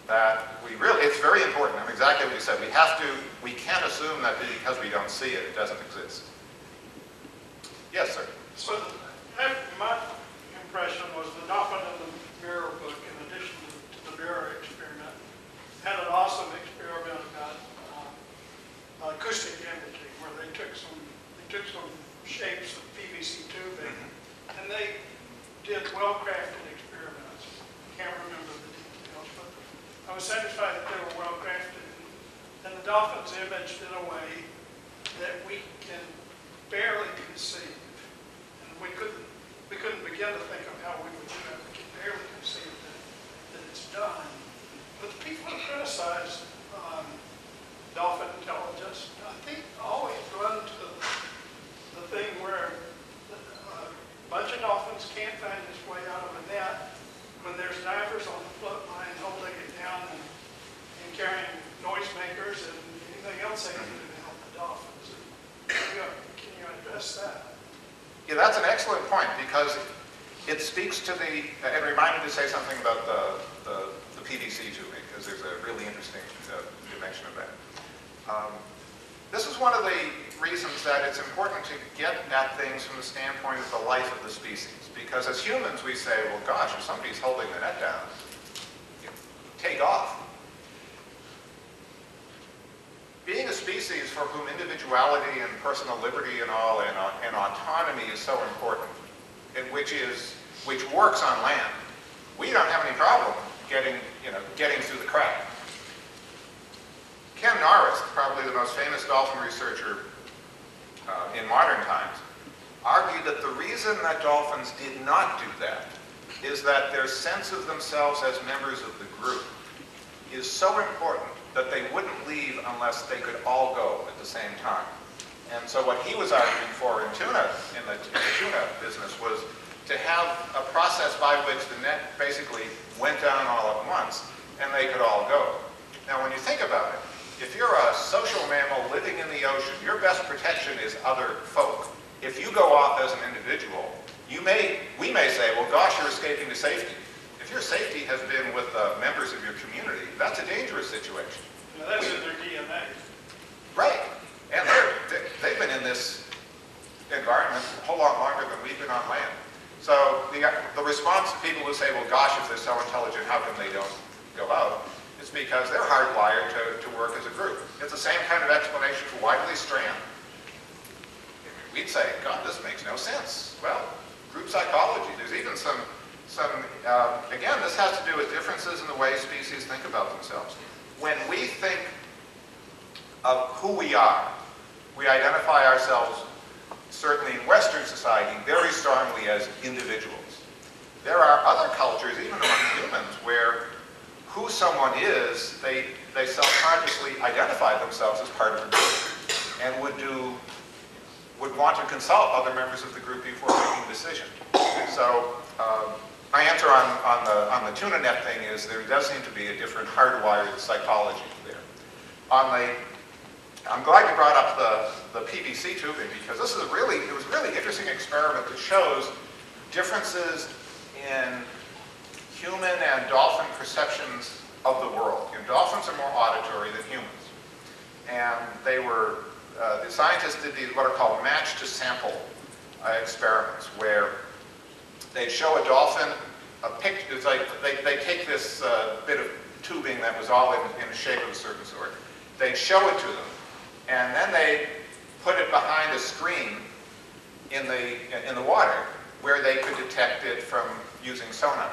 That it's very important. I mean, exactly what you said. We can't assume that because we don't see it, it doesn't exist. Yes, sir. So my impression was the dolphin in the mirror book, in addition to the mirror experiment, had an awesome experiment about acoustic imaging, where they took some shapes of PVC tubing, and they did well-crafted experiments. Can't remember the details, but I was satisfied that they were well-crafted, and the dolphins imaged in a way that we can barely conceive, and we couldn't begin to think of how we would do it. We can barely conceive that it's done. But the people who criticize dolphin intelligence, I think, always run to the thing where a bunch of dolphins can't find its way out of a net when there's divers on the float line holding it down and carrying noisemakers and anything else they can do to help the dolphins. Can you address that? Yeah, that's an excellent point, because it speaks to and remind me to say something about the PVC tubing, because there's a really interesting dimension of that. This is one of the reasons that it's important to get at things from the standpoint of the life of the species, because as humans we say, well, gosh, if somebody's holding the net down, take off. Being a species for whom individuality and personal liberty and all and autonomy is so important, and which works on land, we don't have any problem getting through the crack. Ken Norris, probably the most famous dolphin researcher in modern times, argued that the reason that dolphins did not do that is that their sense of themselves as members of the group is so important that they wouldn't leave unless they could all go at the same time. And so what he was arguing for in the tuna business was to have a process by which the net basically went down all at once and they could all go. Now when you think about it, if you're a social mammal living in the ocean, your best protection is other folk. If you go off as an individual, we may say, well, gosh, you're escaping to safety. If your safety has been with members of your community, that's a dangerous situation. Now, that's in their DNA. Right. And they've been in this environment a whole lot longer than we've been on land. So the response to people who say, well, gosh, if they're so intelligent, how come they don't go out? It's because they're hardwired to work as a group. It's the same kind of explanation for why do they strand. We'd say, God, this makes no sense. Well, group psychology. There's even some again, this has to do with differences in the way species think about themselves. When we think of who we are, we identify ourselves, certainly in Western society, very strongly as individuals. There are other cultures, even among humans, where who someone is, they self-consciously identify themselves as part of a group and would want to consult other members of the group before making a decision. So my answer on the tuna net thing is there does seem to be a different hardwired psychology there. I'm glad you brought up the PVC tubing, because this is it was a really interesting experiment that shows differences in human and dolphin perceptions of the world. You know, dolphins are more auditory than humans. And they were, the scientists did these what are called match to sample experiments, where they'd show a dolphin a picture. It's like they take this bit of tubing that was all in a shape of a certain sort. They'd show it to them, and then they put it behind a screen in the water where they could detect it from using sonar.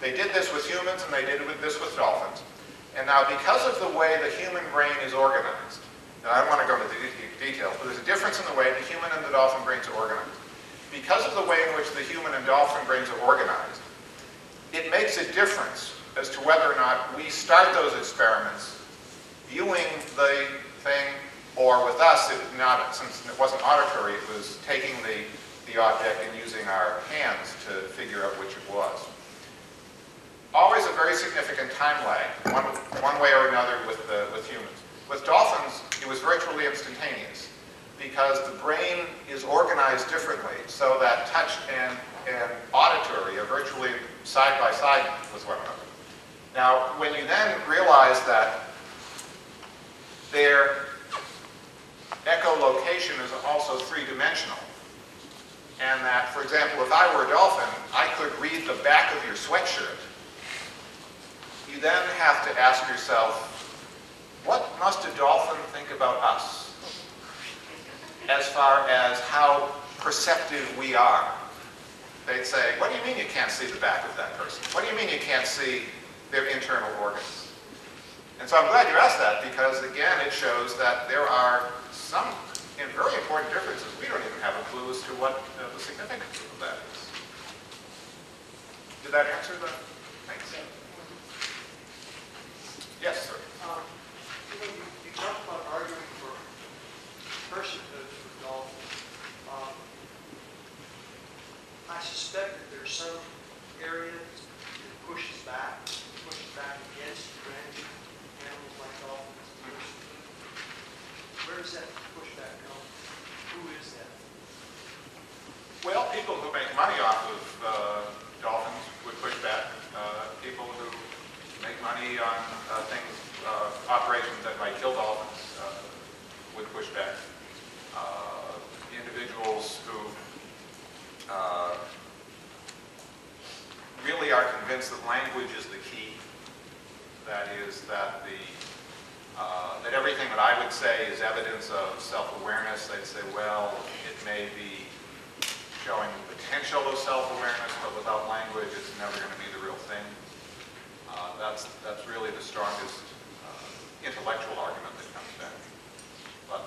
They did this with humans, and they did this with dolphins. And now, because of the way the human brain is organized, and I don't want to go into the details, but there's a difference in the way the human and the dolphin brains are organized. Because of the way in which the human and dolphin brains are organized, it makes a difference as to whether or not we start those experiments viewing the thing, or with us, since it wasn't auditory, it was taking the object and using our hands to figure out which it was. Always a very significant time lag, one way or another with humans. With dolphins, it was virtually instantaneous, because the brain is organized differently, so that touch and auditory are virtually side by side with one another. Now, when you then realize that their echolocation is also three-dimensional, and that, for example, if I were a dolphin, I could read the back of your sweatshirt, you then have to ask yourself, what must a dolphin think about us as far as how perceptive we are? They'd say, what do you mean you can't see the back of that person? What do you mean you can't see their internal organs? And so I'm glad you asked that, because again, it shows that there are some very important differences. We don't even have a clue as to what the significance of that is. Did that answer the? Thanks. Yes, sir. You talked about arguing for personhood for dolphins. I suspect that there's some area that pushes back against range animals like dolphins. Where does that pushback come from? Who is that? Well, people who make money off of dolphins would push back. People who make money on operations that might kill dolphins would push back. Individuals who really are convinced that language is the key. That is, that that everything that I would say is evidence of self-awareness. They'd say, well, it may be showing the potential of self-awareness, but without language, it's never going to be the real thing. That's really the strongest intellectual argument that comes back. But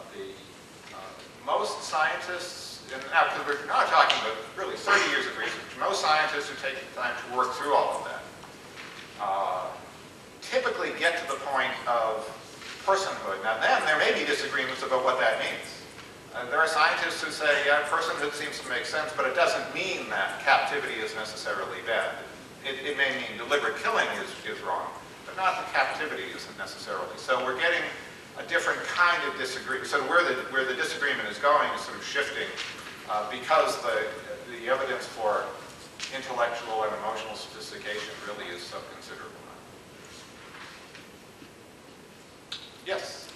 most scientists, and now because we're not talking about really 30 years of research, most scientists who take the time to work through all of that typically get to the point of personhood. Now then, there may be disagreements about what that means. There are scientists who say, yeah, personhood seems to make sense, but it doesn't mean that captivity is necessarily bad. It may mean deliberate killing is wrong, but not that captivity isn't necessarily. So we're getting a different kind of disagreement. So where the disagreement is going is sort of shifting because the evidence for intellectual and emotional sophistication really is so considerable. Yes?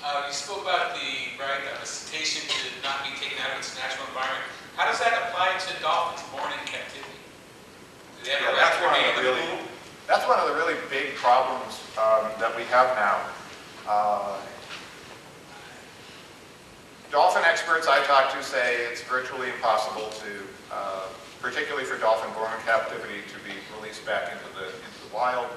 You spoke about the right of a cetacean to not be taken out of its natural environment. How does that apply to dolphins born in captivity? Do they ever that's one of the really big problems that we have now. Dolphin experts I talk to say it's virtually impossible to, particularly for dolphin born in captivity, to be released back into the wild.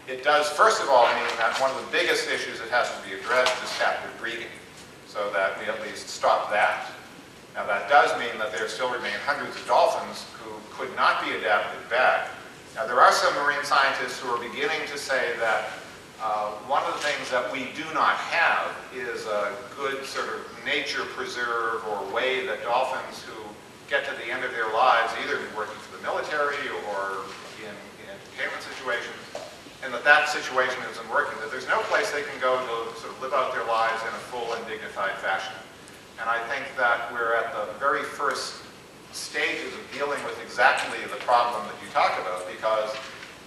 It does, first of all, mean that one of the biggest issues that has to be addressed is captive breeding, so that we at least stop that. Now that does mean that there still remain hundreds of dolphins who could not be adapted back. Now there are some marine scientists who are beginning to say that one of the things that we do not have is a good sort of nature preserve or way that dolphins who get to the end of their lives, either working for the military or in entertainment situations, and that situation isn't working, that there's no place they can go to sort of live out their lives in a full and dignified fashion. And I think that we're at the very first stages of dealing with exactly the problem that you talk about, because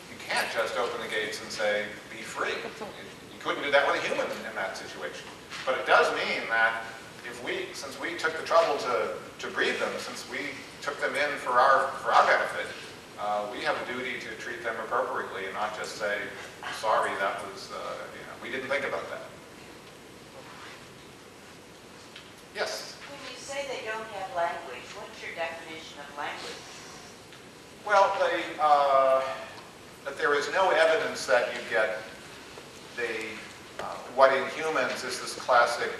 you can't just open the gates and say, be free. You couldn't do that with a human in that situation. But it does mean that since we took the trouble to breed them, since we took them in for our benefit, we have a duty to treat them appropriately and not just say, sorry, that was, we didn't think about that. Yes? When you say they don't have language, what's your definition of language? Well, that there is no evidence that you get what in humans is this classic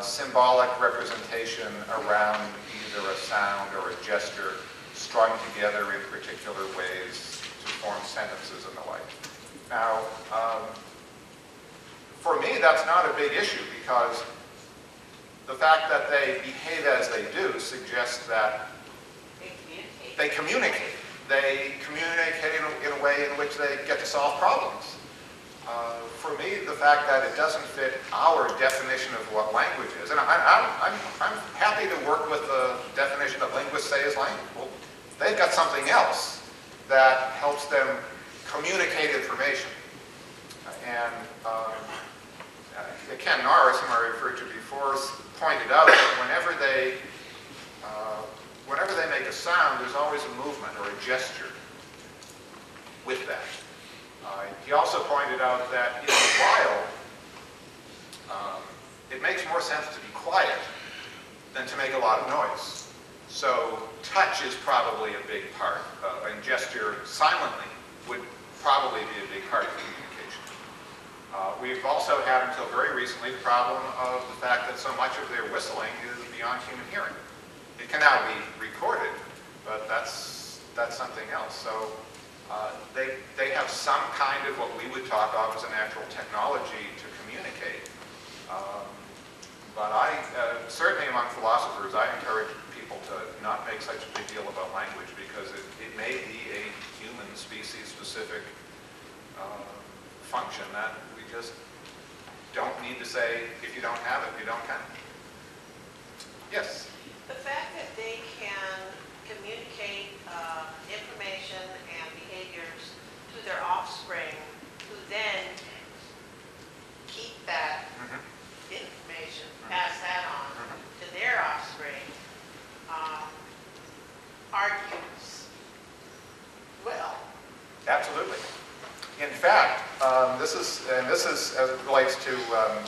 symbolic representation around either a sound or a gesture strung together in particular ways to form sentences and the like. Now, for me, that's not a big issue, because the fact that they behave as they do suggests that they communicate. They communicate in a way in which they get to solve problems. For me, the fact that it doesn't fit our definition of what language is, and I'm happy to work with the definition that linguists say is language. Well, they've got something else that helps them communicate information. And Ken Norris, whom I referred to before, pointed out that whenever they make a sound, there's always a movement or a gesture with that. He also pointed out that in the wild, it makes more sense to be quiet than to make a lot of noise. So touch is probably a big part, and gesture silently would probably be a big part of communication. We've also had until very recently the problem of the fact that so much of their whistling is beyond human hearing. It can now be recorded, but that's something else. So they have some kind of what we would talk of as a natural technology to communicate. But certainly among philosophers, I encourage people to not make such a big deal about language, because it may be a human species-specific function that we just don't need to say, if you don't have it, you don't count. Yes? The fact that they can communicate information and behaviors to their offspring, who then keep that information, pass that on to their offspring, argues well. Absolutely. In fact, this is as it relates to a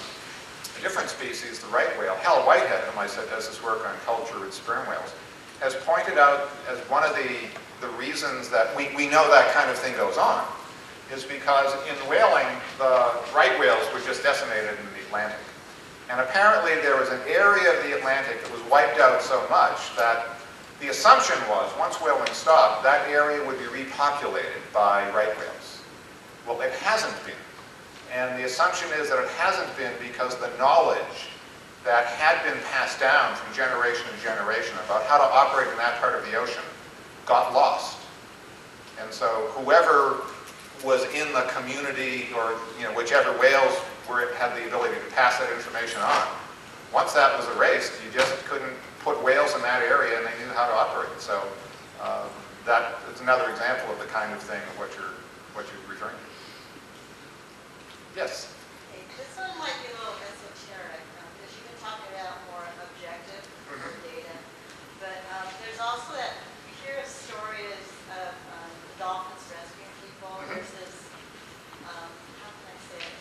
different species, the right whale. Hal Whitehead, whom I said does this work on culture with sperm whales, has pointed out as one of the reasons that we know that kind of thing goes on is because in whaling, the right whales were just decimated in the Atlantic. And apparently there was an area of the Atlantic that was wiped out so much that the assumption was, once whaling stopped, that area would be repopulated by right whales. Well, it hasn't been. And the assumption is that it hasn't been because the knowledge that had been passed down from generation to generation about how to operate in that part of the ocean got lost. And so whoever was in the community, or whichever whales had the ability to pass that information on, once that was erased, you just couldn't put whales in that area and they knew how to operate. So that is another example of the kind of thing of what you're referring to. Yes? This one might be a little esoteric, because you've been talking about more objective data, but there's also that, you hear of stories of the dolphins rescuing people. There's this, how can I say it,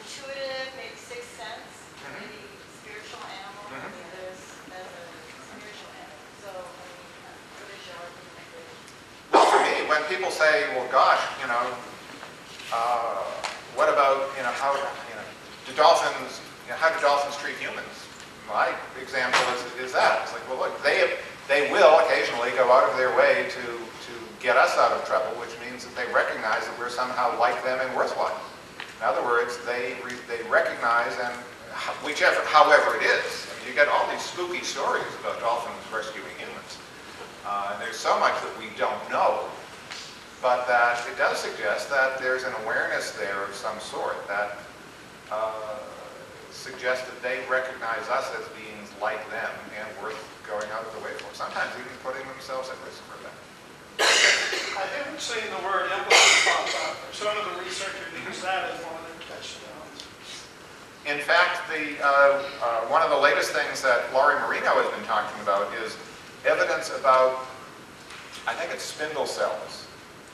intuitive, maybe sixth sense, maybe spiritual animal, and the others as a spiritual animal. So, what is your argument there? Well, for me, when people say, well, gosh, what about, how do dolphins treat humans? My example is that. It's like, well, look, they will occasionally go out of their way to get us out of trouble, which means that they recognize that we're somehow like them and worthwhile. In other words, they recognize, and however it is. I mean, you get all these spooky stories about dolphins rescuing humans. There's so much that we don't know. But that it does suggest that there's an awareness there of some sort that suggests that they recognize us as beings like them and worth going out of the way for. Sometimes even putting themselves at risk for them. I haven't seen the word empathy pop up. Some of the researchers use that as one of their touchdowns. In fact, one of the latest things that Loyola Marymount has been talking about is evidence about, I think it's spindle cells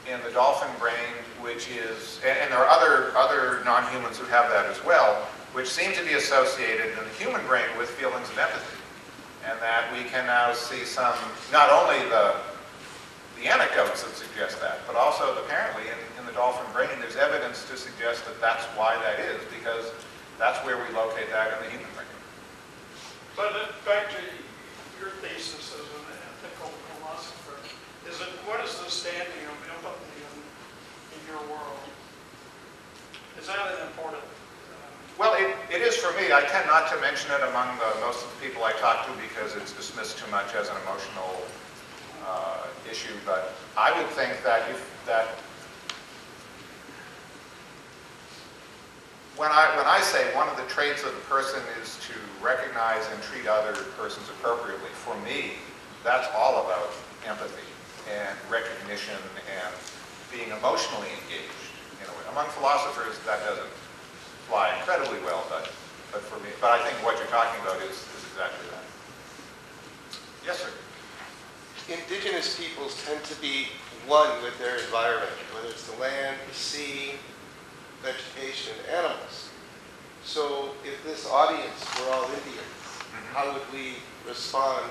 in the dolphin brain, which is, and there are other non-humans who have that as well, which seem to be associated in the human brain with feelings of empathy. And that we can now see some, not only the anecdotes that suggest that, but also apparently in the dolphin brain, there's evidence to suggest that that's why that is, because that's where we locate that in the human brain. But back to your thesis as an ethical philosopher, what is the standing of empathy in your world? Is that an important? Well, it is for me. I tend not to mention it among most of the people I talk to because it's dismissed too much as an emotional issue. But I would think that when I say one of the traits of a person is to recognize and treat other persons appropriately, for me, that's all about empathy and recognition and being emotionally engaged in a way. Among philosophers, that doesn't fly incredibly well, but for me, but I think what you're talking about is exactly that. Yes, sir. Indigenous peoples tend to be one with their environment, whether it's the land, the sea, vegetation, animals. So if this audience were all Indians, how would we respond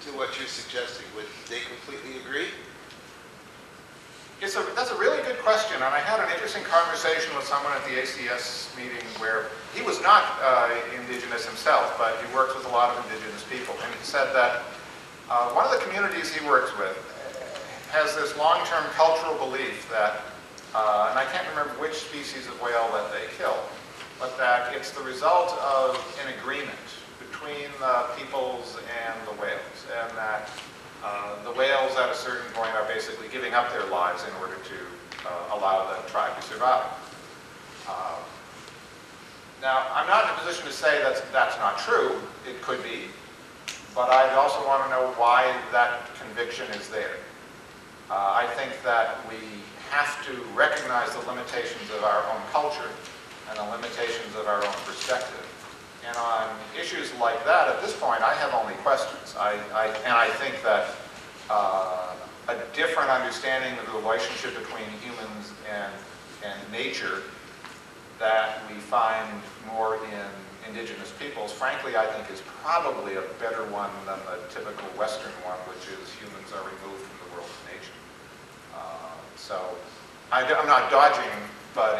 to what you're suggesting? Would they completely agree? That's a really good question, and I had an interesting conversation with someone at the ACS meeting where he was not indigenous himself, but he works with a lot of indigenous people, and he said that one of the communities he works with has this long-term cultural belief that, and I can't remember which species of whale that they kill, but that it's the result of an agreement between the peoples and the whales, and that the whales at a certain point are basically giving up their lives in order to allow the tribe to survive. Now, I'm not in a position to say that's not true. It could be. But I also want to know why that conviction is there. I think that we have to recognize the limitations of our own culture and the limitations of our own perspective. And on issues like that, at this point, I have only questions. And I think that a different understanding of the relationship between humans and nature that we find more in indigenous peoples, frankly, I think is probably a better one than the typical Western one, which is humans are removed from the world of nature. So I'm not dodging, but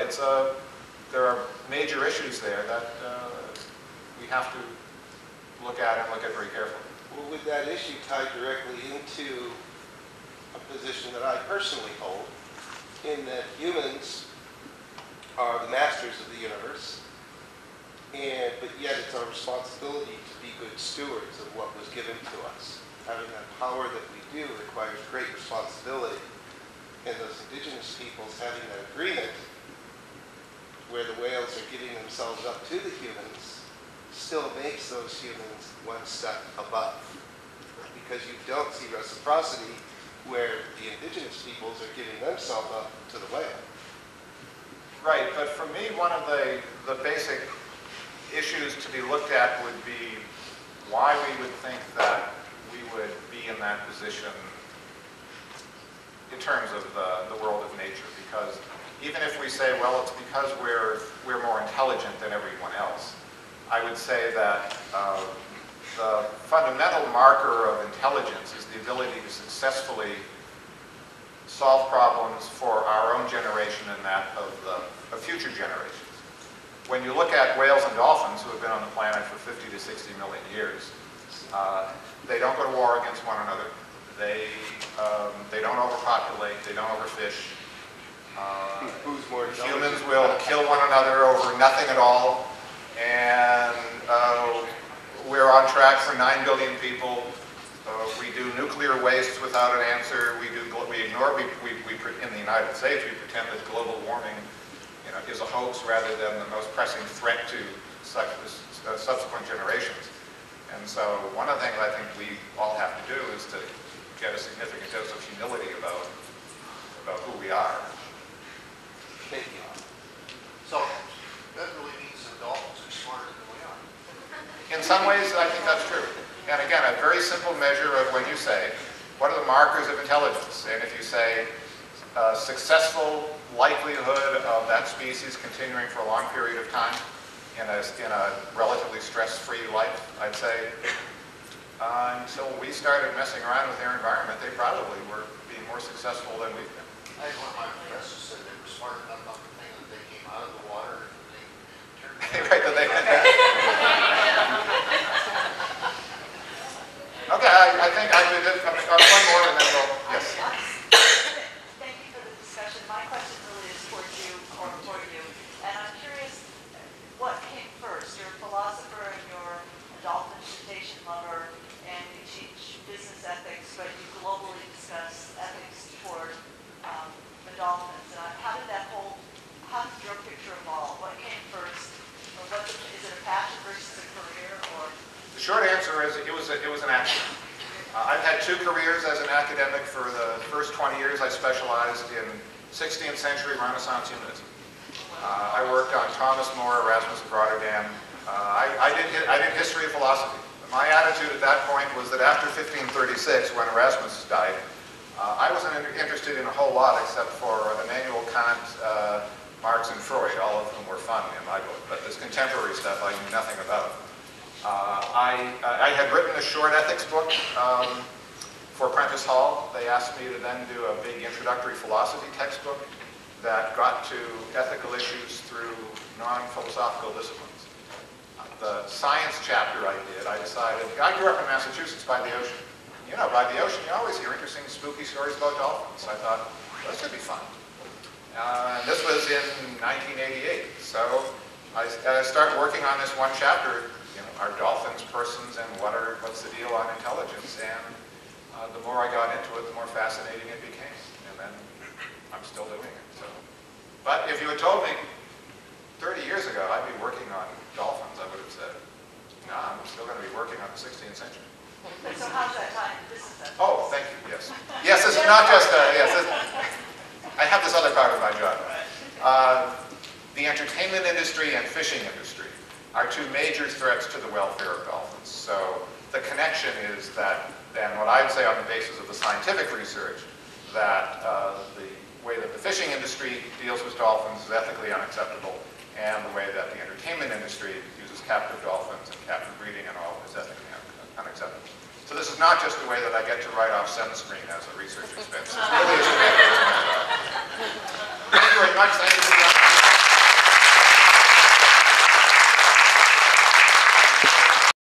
there are major issues there that we have to look at and look at very carefully. Well, would that issue tie directly into a position that I personally hold, in that humans are the masters of the universe, but yet it's our responsibility to be good stewards of what was given to us. Having that power that we do requires great responsibility. And those indigenous peoples having that agreement where the whales are giving themselves up to the humans still makes those humans one step above. Because you don't see reciprocity where the indigenous peoples are giving themselves up to the whale. Right, but for me, one of the basic issues to be looked at would be why we would think that we would be in that position in terms of the world of nature. Because even if we say, well, it's because we're more intelligent than everyone else, I would say that the fundamental marker of intelligence is the ability to successfully solve problems for our own generation and that of future generations. When you look at whales and dolphins who have been on the planet for 50 to 60 million years, they don't go to war against one another. They don't overpopulate. They don't overfish. Humans will kill one another over nothing at all. And we're on track for 9 billion people. We do nuclear waste without an answer. We ignore. In the United States, we pretend that global warming, is a hoax rather than the most pressing threat to subsequent generations. And so one of the things I think we all have to do is to get a significant dose of humility about who we are. Thank you. So that really means that dolphins are smarter than we are. In some ways, I think that's true. And again, a very simple measure of when you say, what are the markers of intelligence? And if you say, successful likelihood of that species continuing for a long period of time in a relatively stress-free life, I'd say, until we started messing around with their environment, they probably were being more successful than we've been. I had one of my professors said they were smart enough not to think that they came out of the water and they turned Right, that they Okay, I think I did one more and then we'll, yes. Thank you for the discussion. My question really is towards you, or for you. And I'm curious, what came first? You're a philosopher and you're a dolphin cetacean lover, and you teach business ethics, but you globally discuss ethics toward the dolphins. And how did your picture evolve? What came first? Or is it a passion versus a career? Or The short answer is it was an accident. I've had 2 careers as an academic. For the first 20 years, I specialized in 16th century Renaissance humanism. I worked on Thomas More, Erasmus of Rotterdam. I did history of philosophy. My attitude at that point was that after 1536, when Erasmus died, I wasn't interested in a whole lot except for Immanuel Kant, Marx, and Freud, all of whom were fun in my book. But this contemporary stuff I knew nothing about. I had written a short ethics book for Prentice Hall. They asked me to then do a big introductory philosophy textbook that got to ethical issues through non-philosophical disciplines. The science chapter I decided, I grew up in Massachusetts by the ocean. You know, by the ocean you always hear interesting, spooky stories about dolphins. I thought, well, this would be fun. This was in 1988, so I started working on this one chapter. Are dolphins persons, and what's the deal on intelligence? And the more I got into it, the more fascinating it became. And then I'm still doing it. So, but if you had told me 30 years ago I'd be working on dolphins, I would have said, no, I'm still going to be working on the 16th century. so how's that time? Oh, thank you. Yes. Yes, this is not just I have this other part of my job. The entertainment industry and fishing industry are 2 major threats to the welfare of dolphins. So the connection is that, and what I'd say on the basis of the scientific research, that the way that the fishing industry deals with dolphins is ethically unacceptable, and the way that the entertainment industry uses captive dolphins and captive breeding and all is ethically unacceptable. So this is not just a way that I get to write off sunscreen as a research expense. It's really a Thank you very much. Thank you for the